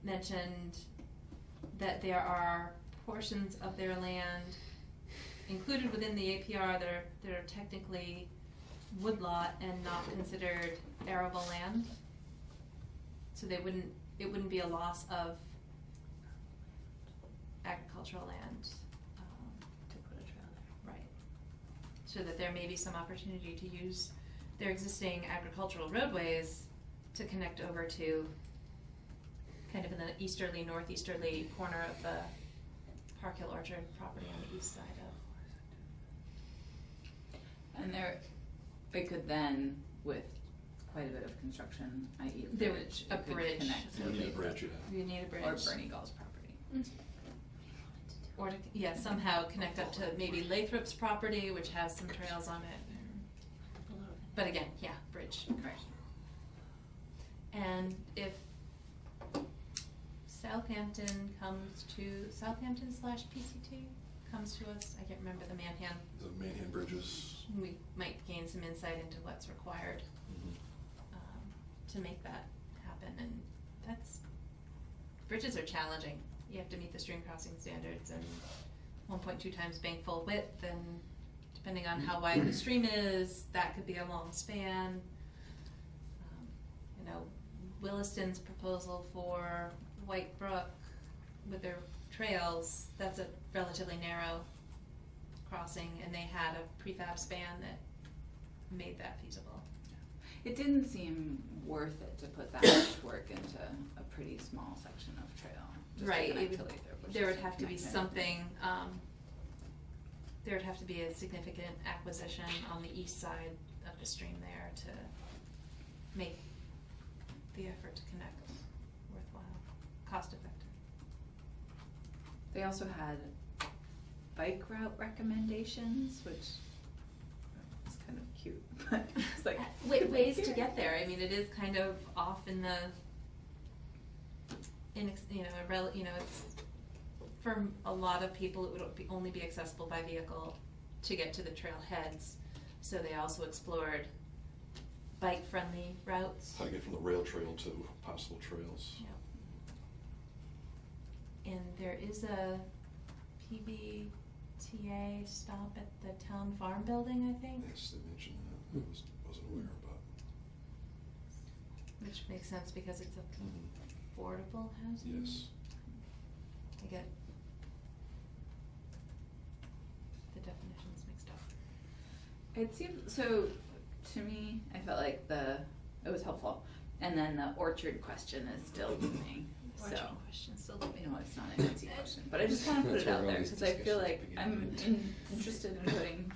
mentioned that there are portions of their land included within the APR that are technically woodlot and not considered arable land. So it wouldn't be a loss of agricultural land. To put a trail there. Right. So that there may be some opportunity to use their existing agricultural roadways to connect over to kind of in the northeasterly corner of the Park Hill Orchard property on the east side of. And they could then, with quite a bit of construction, i.e. There would- bridge, a it could bridge. connect to We need a Lathrop bridge, yeah. You need a bridge. or Bernie Gall's property. Or to, somehow connect up to maybe Lathrop's property, which has some trails on it. But again, bridge. Right. And if Southampton /PCT comes to us, I can't remember the Manhan, The Manhan bridges. we might gain some insight into what's required to make that happen. And bridges are challenging. You have to meet the stream crossing standards and 1.2 times bank full width, and depending on how wide the stream is, that could be a long span. Williston's proposal for White Brook with their trails, that's a relatively narrow crossing, and they had a prefab span that made that feasible. It didn't seem worth it to put that much work into a pretty small section of trail. just to Right, connect it to would- Lathrop, which there is would have to be connected. something, there would have to be a significant acquisition on the east side of the stream there to make the effort to connect worthwhile, cost effective. They also had bike route recommendations, which is kind of cute, but it's like. Ways to get there, I mean, it is kind of off in the, it's, for a lot of people, it would only be accessible by vehicle to get to the trailheads. So they also explored bike-friendly routes. How to get from the rail trail to possible trails. And there is a PBTA stop at the town farm building, I think, Yes, they mentioned that. I wasn't aware about. which makes sense because it's a affordable housing? Yes. I get the definitions mixed up. It seemed, so, to me, I felt like it was helpful, and then the orchard question is still looming, so. Orchard question still looming. You know, it's not an easy question, but I just wanna put That's it where out all there, these cause I feel discussions like begin. I'm interested in putting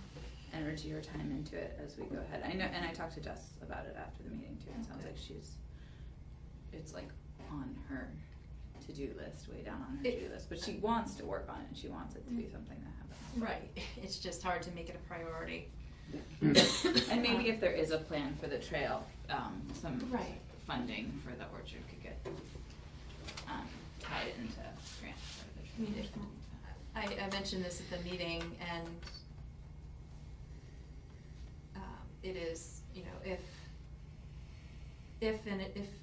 energy or time into it as we go ahead. I know, and I talked to Jess about it after the meeting too, it sounds Okay. like it's like on her to-do list, way down on her to-do list, but she wants to work on it, and she wants it to be something that happens. Right, it's just hard to make it a priority. And maybe if there is a plan for the trail, some Right. funding for the orchard could get tied into grants for the I mean, trail. I mentioned this at the meeting, and it is, you know, if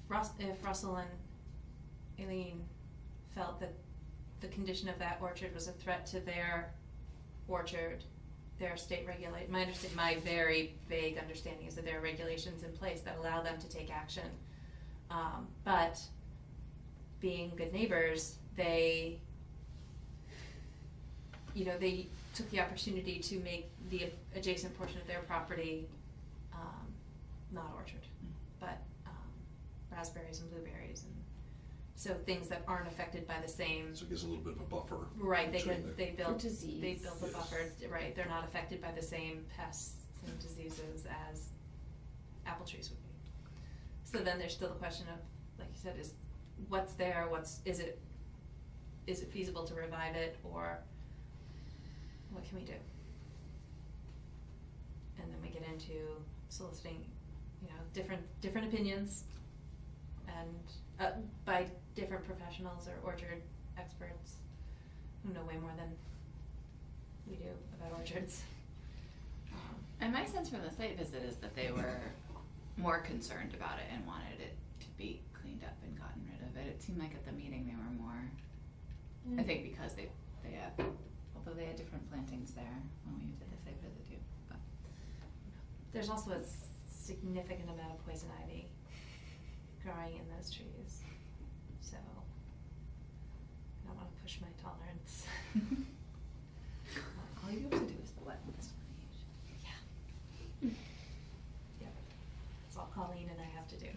Russell and Aileen felt that the condition of that orchard was a threat to their orchard, their state my very vague understanding is that there are regulations in place that allow them to take action. But being good neighbors, they took the opportunity to make the adjacent portion of their property not orchard, but raspberries and blueberries, and so things that aren't affected by the same. So it gives a little bit of a buffer. Right, between the- they build disease. they build the Yes. buffer, right, they're not affected by the same pests and diseases as apple trees would be. So then there's still the question of, like you said, is what's there, is it feasible to revive it, or what can we do? And then we get into soliciting, different opinions, and by different professionals or orchard experts who know way more than we do about orchards. And my sense from the site visit is that they were more concerned about it and wanted it to be cleaned up and gotten rid of it. It seemed like at the meeting they were more, I think because they have, although they had different plantings there when we did the site visit too, but. There's also a significant amount of poison ivy growing in those trees, so I don't want to push my tolerance. All you have to do is the wetlands. Yeah. Yep. That's all Colleen and I have to do.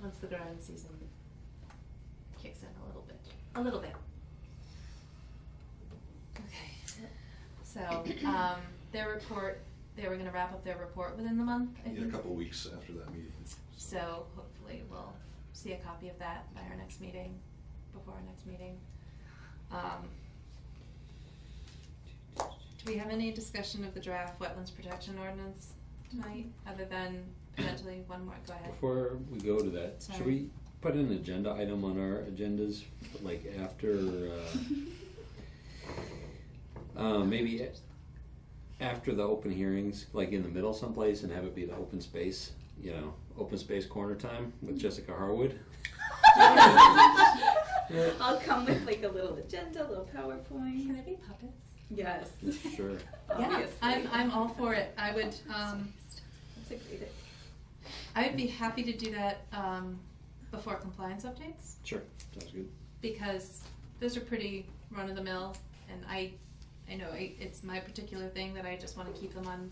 Once the growing season kicks in a little bit. Okay. So, their report, they were gonna wrap up their report within the month, I think. Yeah, a couple of weeks after that meeting. So hopefully we'll see a copy of that by our next meeting, before our next meeting. Do we have any discussion of the draft wetlands protection ordinance tonight, other than potentially one more, go ahead. Before we go to that, Sorry. should we put an agenda item on our agendas, like after, maybe after the open hearings, like in the middle someplace, and have it be the open space, open space corner time with Jessica Harwood? I'll come with like a little agenda, a little PowerPoint. Can there be puppets? Yes. Sure. Yeah, Obviously. I'm all for it. I would, That's a great idea. I would be happy to do that, before compliance updates, Sure, sounds good. because those are pretty run-of-the-mill, and I know it's my particular thing that I just wanna keep them on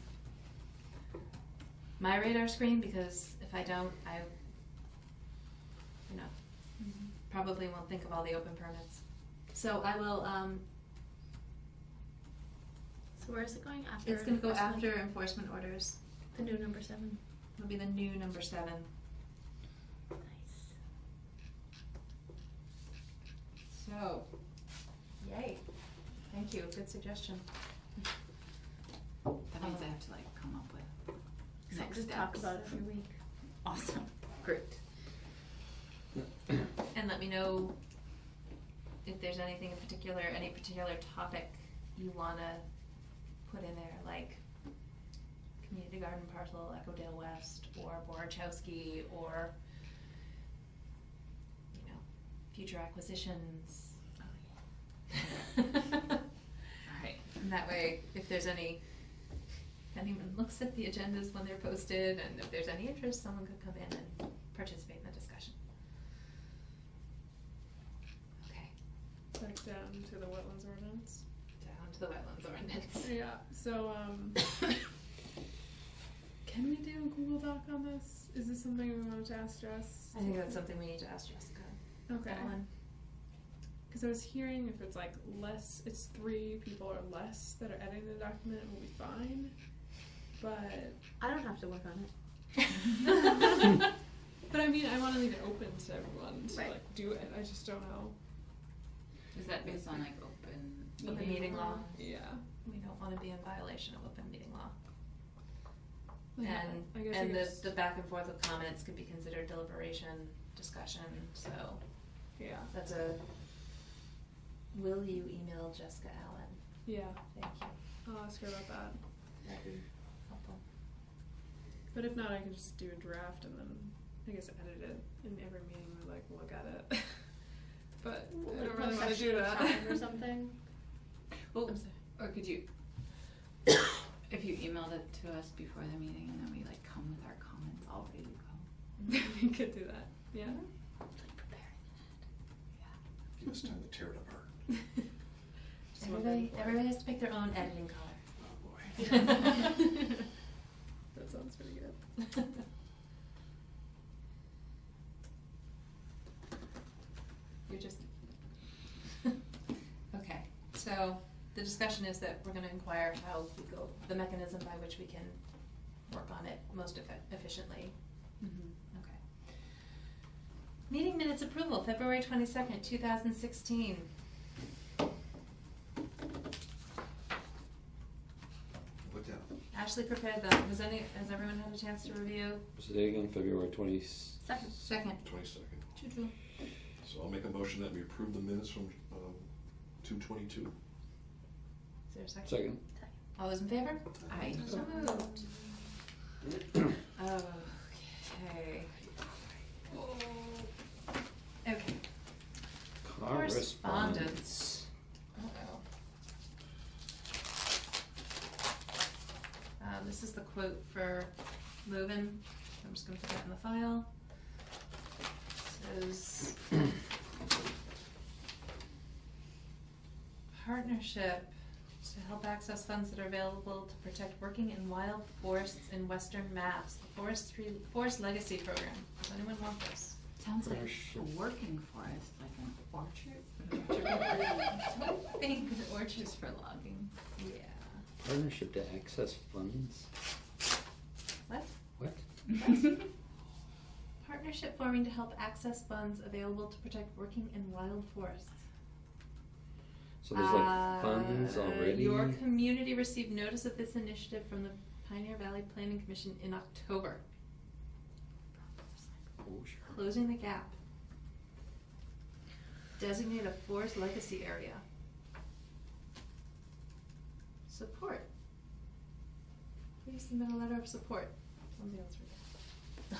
my radar screen, because if I don't, I probably won't think of all the open permits. So I will, So where is it going after? it's gonna go enforcement? after enforcement orders. The new number 7. It'll be the new number 7. Nice. So, yay. Thank you, good suggestion. That means I have to like come up with Something next to steps. talk about every week. Awesome, great. And let me know if there's anything in particular, any particular topic you wanna put in there, like community garden parcel, Echodale West, or Borachowski, or, future acquisitions. Alright. And that way, if anyone looks at the agendas when they're posted, and if there's any interest, someone could come in and participate in the discussion. down to the wetlands ordinance. Down to the wetlands ordinance. Yeah, so, can we do a Google Doc on this? Is this something we wanted to ask Jess? I think that's something we need to ask Jessica. Okay. That one. Because I was hearing if it's like less, it's 3 people or less that are editing the document, it will be fine. But I don't have to work on it. but I mean, I want to leave it open to everyone to Right. like do it. I just don't know. Is that based on like open Open meeting law. Yeah. We don't wanna be in violation of open meeting law. Yeah, I guess And I guess- the back and forth of comments could be considered deliberation, discussion, so Yeah. that's a, will you email Jessica Allen? Yeah. Thank you, I'll ask her about that. that'd be helpful. But if not, I can just do a draft and then I guess edit it in every meeting. We like look at it. But I don't really want to do that. Or something. Well, I'm sorry. or could you, if you emailed it to us before the meeting and then we like come with our comments all ready to go? We could do that. Yeah. Give us time to tear it apart. Just wondering. Everybody has to pick their own editing color. Oh, boy. That sounds pretty good. You're just, okay, so the discussion is that we're gonna inquire how we go, the mechanism by which we can work on it most efficiently. Okay. Meeting minutes approval, February 22nd, 2016. Look down. Ashley prepared them. Has everyone had a chance to review? Was it again February 22nd? Second. 22nd. Choo-choo. So I'll make a motion that we approve the minutes from 2/22. Is there a second? Second. All those in favor? Aye. So moved. Okay. Okay. Correspondence. Uh-oh. This is the quote for Logan. I'm just gonna put that in the file. It says partnership to help access funds that are available to protect working in wild forests in Western Mass. The Forest Legacy Program. Does anyone want this? Sounds like Partnership. a working forest, like an orchard. I don't think the orchards For logging. Yeah. Partnership to access funds? What? What? Partnership forming to help access funds available to protect working in wild forests. So there's like funds already? Your community received notice of this initiative from the Pioneer Valley Planning Commission in October. Oh, sure. Closing the gap. Designate a forest legacy area. Support. Please submit a letter of support. Somebody else read it.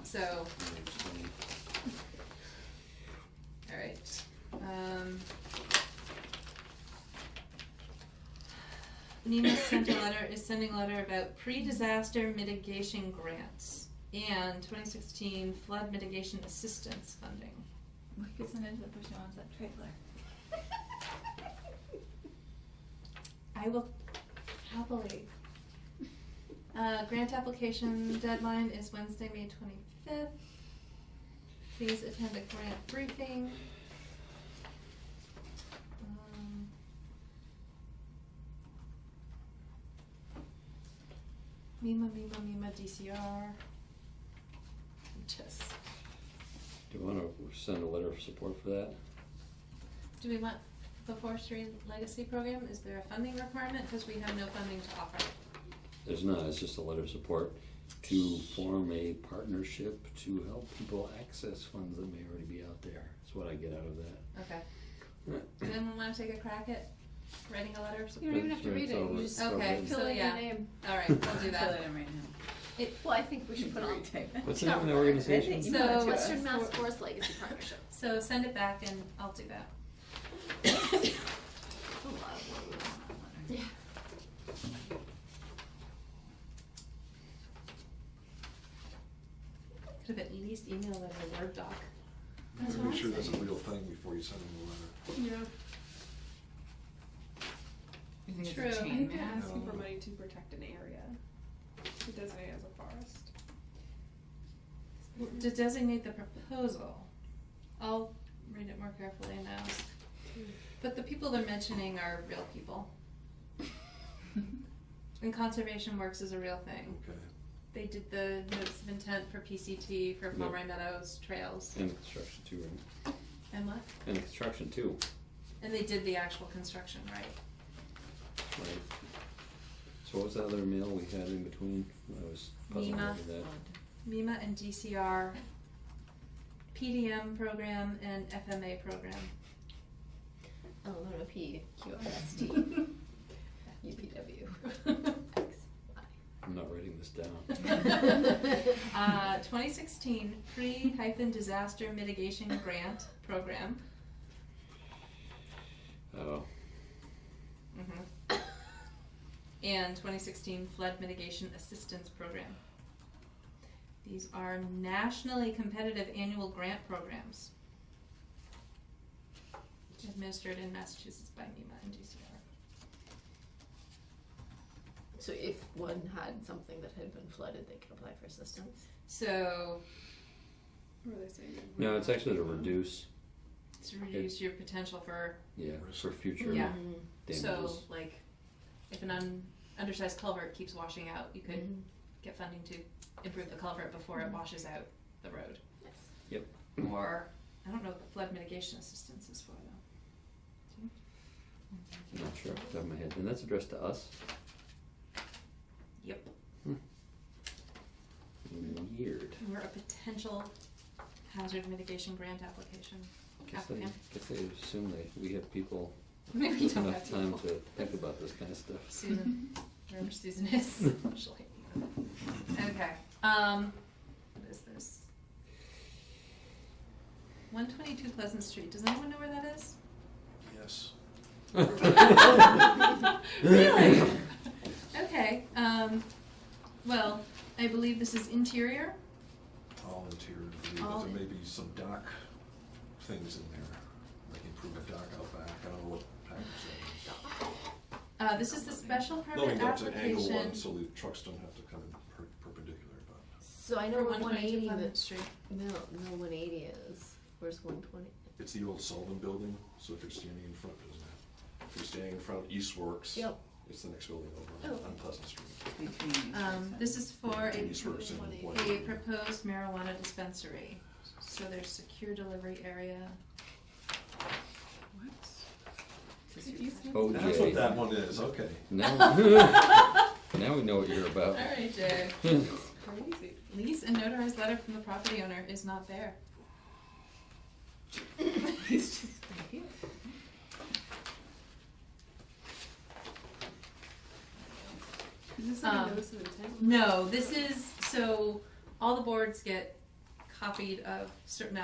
So, alright. Nina is sending a letter about pre-disaster mitigation grants and 2016 flood mitigation assistance funding. We could send it to the person who owns that trailer. I will happily. Grant application deadline is Wednesday, May 25th. Please attend a grant briefing. Mima, DCR. Just. Do you want to send a letter of support for that? Do we want the forestry legacy program? Is there a funding requirement? Because we have no funding to offer. There's not, it's just a letter of support to form a partnership to help people access funds that may already be out there. That's what I get out of that. Okay. Does anyone want to take a crack at writing a letter of You support? don't even have to read it, you just Okay, fill so in your yeah. name. All right, we'll do Fill that. it in right now. Well, I think we should put on. What's the name of the organization? So- So, Western Mass Forest Legacy Partnership. So send it back and I'll do that. That's a lot of work on that letter. Yeah. Could have at least emailed it in a Word doc. That's gotta what make I'm sure that's a saying. real thing before you send them the letter. Yeah. You think True. it's a I chain think they're mail? asking for money to protect an area. To designate as a forest. To designate the proposal, I'll read it more carefully and ask. But the people they're mentioning are real people. And Conservation Works is a real thing. Okay. They did the notice of intent for PCT, for Yep. Pomeroy Meadows trails. And the construction too, right? And what? And the construction too, And they did the actual construction, right? right? So what was the other mail we had in between? I was puzzled NEMA. over that. MEMA and DCR, PDM program and FMA program. LMNOP, UPW. I'm not writing this down. 2016 pre-disaster mitigation grant program. Oh, Mhm. And 2016 flood mitigation assistance program. These are nationally competitive annual grant programs administered in Massachusetts by MEMA and DCR. So if one had something that had been flooded, they could apply for assistance? So What are they saying? no, it's actually to reduce, to reduce your potential for, yeah, for future Yeah. damages. so like if an undersized culvert keeps washing out, you could Mhm. get funding to improve the culvert before it washes out the road. Yes. Or, I don't know what the flood mitigation assistance is for though. I'm not sure off the top of my head, and that's addressed to us? Yep. Weird. We're a potential hazard mitigation grant application. Guess Applicant. they assume we have people Maybe we with don't enough have time people. to think about this kind of stuff. Susan, wherever Susan is, actually. Okay, what is this? 122 Pleasant Street, does anyone know where that is? Yes. Really? Okay, well, I believe this is interior. All interior, I believe, All but there in- may be some dock things in there, like improve a dock out back, I don't know what package that is. This is the special No, I mean, permit that's an angle one, application so the trucks don't have to come in perpendicular, but. So I know for where 122 180, Pleasant Street. no, 180 is. Where's 120? It's the old Sullivan building, so if you're standing in front, isn't it? If you're standing in front of Eastworks, Yep. it's the next building over Oh. on Pleasant Street. This is for Between Eastworks and a White. proposed marijuana dispensary. So there's secure delivery area. What? OJ. That's what that one is, okay. Now, now we know what you're about. All right, Jay. Crazy. Lease and notarized letter from the property owner is not there. He's just Is this like Um, a notice of intent? No, this is, so all the boards get copied of certain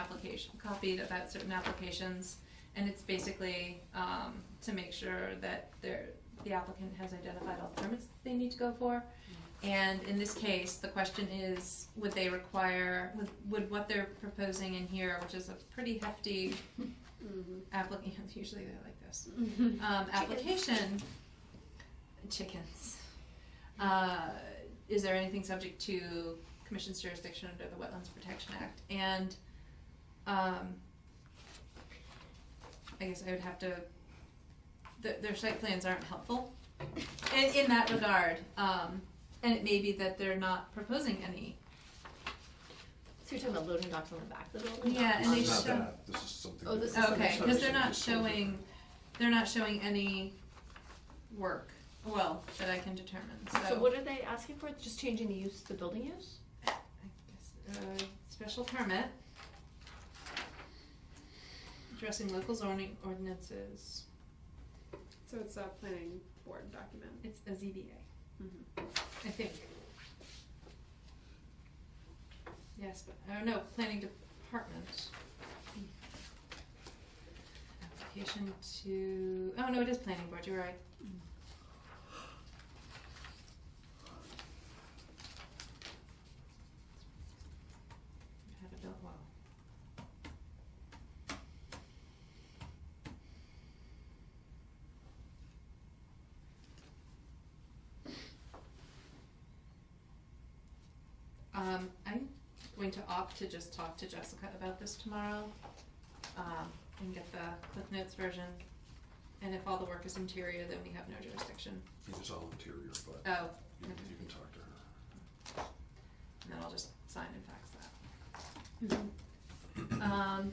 copied about certain applications, and it's basically, to make sure that the applicant has identified all the permits they need to go for. And in this case, the question is, would they require, would what they're proposing in here, which is a pretty hefty application, usually they're like this, application, chickens. Is there anything subject to Commission's jurisdiction under the Wetlands Protection Act? And, I guess I would have to, their site plans aren't helpful in that regard. And it may be that they're not proposing any. So you're talking about loading docks on the back of the building? Yeah, and they This is show- not that, this is something. Oh, this is different. Okay, something because they're not Disclosure. showing any work, well, that I can determine, So what are they asking for? Just changing the use, the building use? I guess, special permit, addressing local zoning ordinances, So it's a planning board document. it's a ZBA, Mm-hmm. I think. Yes, but, no, planning department. Application to, oh, no, it is planning board, you're right. Had it built well. going to opt to just talk to Jessica about this tomorrow, and get the Cliff Notes version. And if all the work is interior, then we have no jurisdiction. It is all interior, but Oh, you can talk to her. and then I'll just sign and fax that.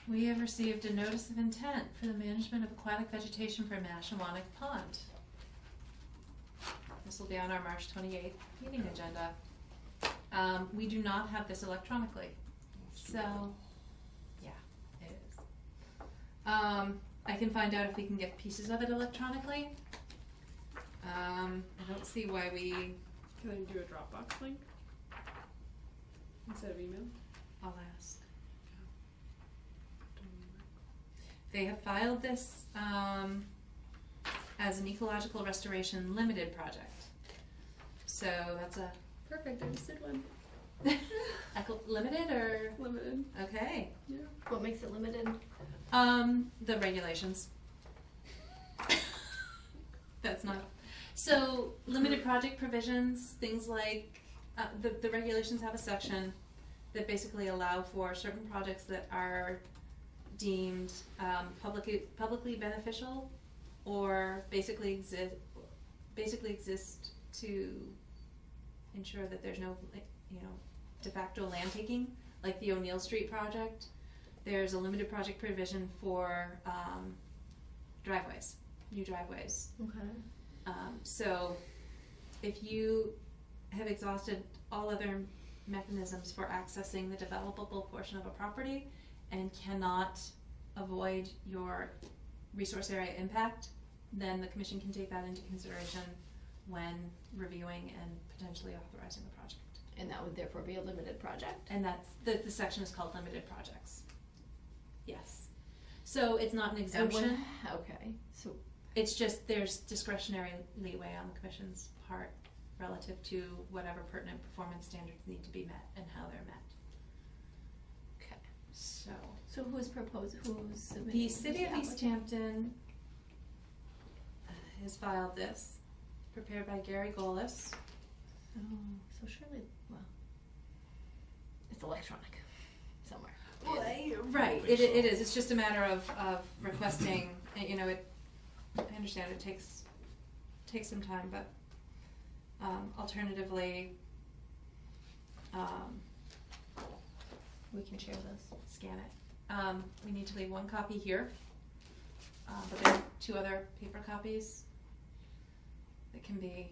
We have received a notice of intent for the management of aquatic vegetation for Mashawanik Pond. This will be on our March 28th meeting agenda. We do not have this electronically, so, yeah, it is. I can find out if we can get pieces of it electronically. I don't see why we, Can I do a Dropbox link instead of email? I'll ask. They have filed this as an ecological restoration limited project. So that's a Perfect, I just did one. limited or Limited. okay. Yeah. What makes it limited? The regulations. That's not so limited project provisions. Things like the regulations have a section that basically allow for certain projects that are deemed publicly beneficial or basically exist to ensure that there's no de facto land taking, like the O'Neill Street project. There's a limited project provision for driveways, new driveways. Okay. So if you have exhausted all other mechanisms for accessing the developable portion of a property and cannot avoid your resource area impact, then the commission can take that into consideration when reviewing and potentially authorizing the project. And that would therefore be a limited project? And that's, the section is called limited projects. Yes. So it's not an exemption. Okay, so. It's just there's discretionary leeway on the commission's part relative to whatever pertinent performance standards need to be met and how they're met. Okay. So who's submitting? the city of the East Hampton has filed this, prepared by Gary Golis. Oh, so surely, well, it's electronic somewhere. Well, right, it is. It's just a matter of requesting. I understand it takes some time, but alternatively, We can share this. scan it. We need to leave one copy here, but there are 2 other paper copies that can be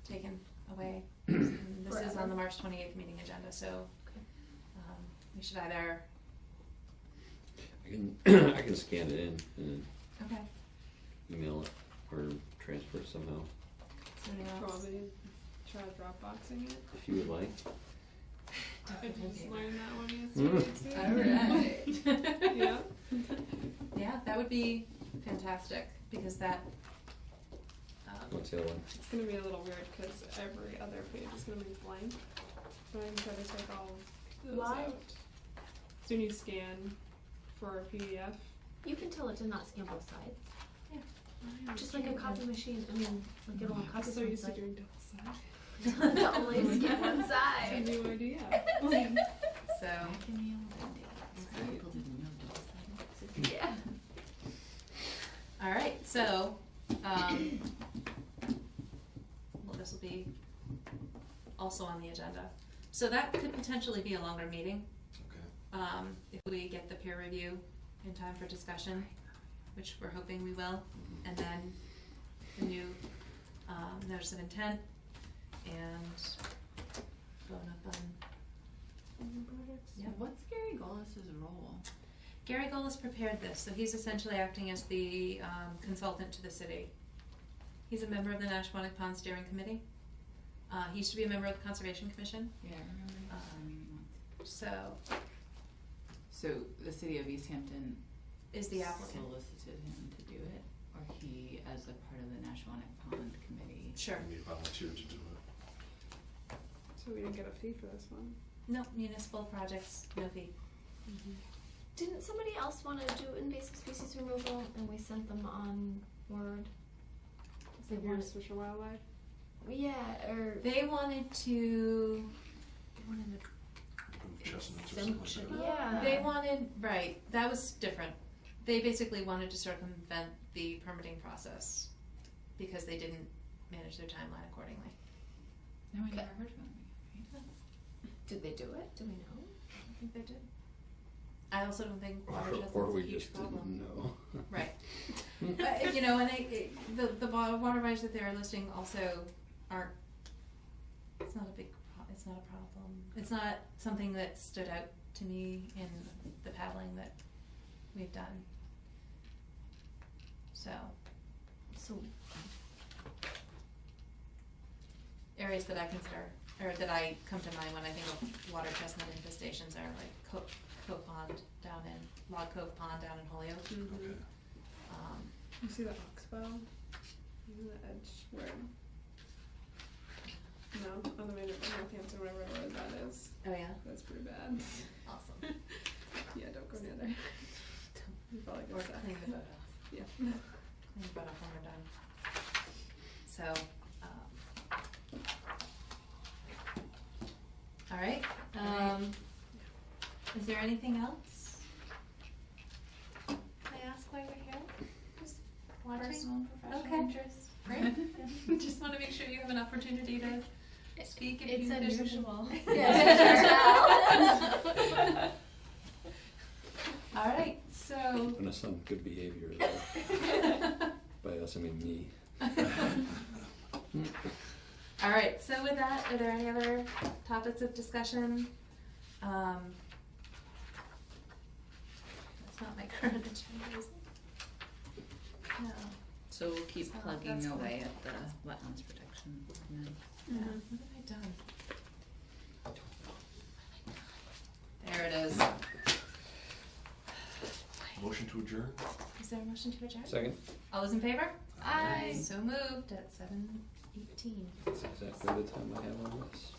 taken away. And this is on the March 28th meeting agenda, so we should either. I can scan it in and Okay. email it or transfer it somehow Is there anyone else? Probably try Dropboxing it. if you would like. I just learned that one yesterday too. Alright. Yeah. Yeah, that would be fantastic, because that, What's the other one? It's gonna be a little weird because every other page is gonna be blank. But I can try to take all of those Why? out. So when you scan for a PDF. You can tell it to not scan both sides. yeah. Just like a copy machine. I mean, like it'll I'm copy so one used to side. doing double side. No, only scan one It's a side. new idea. So, People didn't know double-sided. Yeah. alright, so, well, this will be also on the agenda. So that could potentially be a longer meeting, Okay. if we get the peer review in time for discussion, which we're hoping we will, and then the new, notice of intent, and going up on Yeah, what's Gary Gollis's role? Gary Golis prepared this, so he's essentially acting as the consultant to the city. He's a member of the Nashwanik Pond Steering Committee. He used to be a member of the Conservation Commission. Yeah, I remember our meeting once. So So the city of East Hampton is the applicant. solicited him to do it, or he, as a part of the Nashwanik Pond Committee? Sure. We volunteered to do it. So we didn't get a fee for this one. No, municipal projects, no fee. Didn't somebody else want to do invasive species removal and we sent them on word? They Like wanted, Fish and Wildlife. Yeah, or They wanted to, Move chestnuts or something like that. Yeah. they wanted, right, that was different. They basically wanted to circumvent the permitting process because they didn't manage their timeline accordingly. No, I Okay. never heard from them. did they do it? Do we know? I think they did. I also don't think water Or chestnut's a we huge just problem. didn't know. Right. But, you know, and the water rights that they're listing also aren't, it's not a big, it's not a problem. It's not something that stood out to me in the paddling that we've done. So, areas that I consider, or that I come to mind when I think of water chestnut infestations are like Cove Pond down in, Log Cove Pond down in Holyoke. Okay. You see the oxbow? On the edge where, no, on the way to Northampton, whatever road that is. Oh yeah? That's pretty bad. Awesome. Yeah, don't go near there. You probably Or get stuck. clean the boat off. Yeah. Clean the boat off when we're done. So, all right, is there anything else? Can I ask why we're here? Just watching? Personal and professional Okay. interest. Great. Just wanna make sure you have an opportunity to speak if It's you unusual. Yes, all right, so. And some good behavior as well. By us, I mean me. All right, so with that, are there any other topics of discussion? That's not my current agenda, is it? No. So we'll keep So plugging that's fine. away at the wetlands protection. And then Yeah, Mhm. what have I done? There it is. Motion to adjourn? Is there a motion to adjourn? Second, All those in favor? Aye. So moved at 7:18. that's exactly the time I have on this.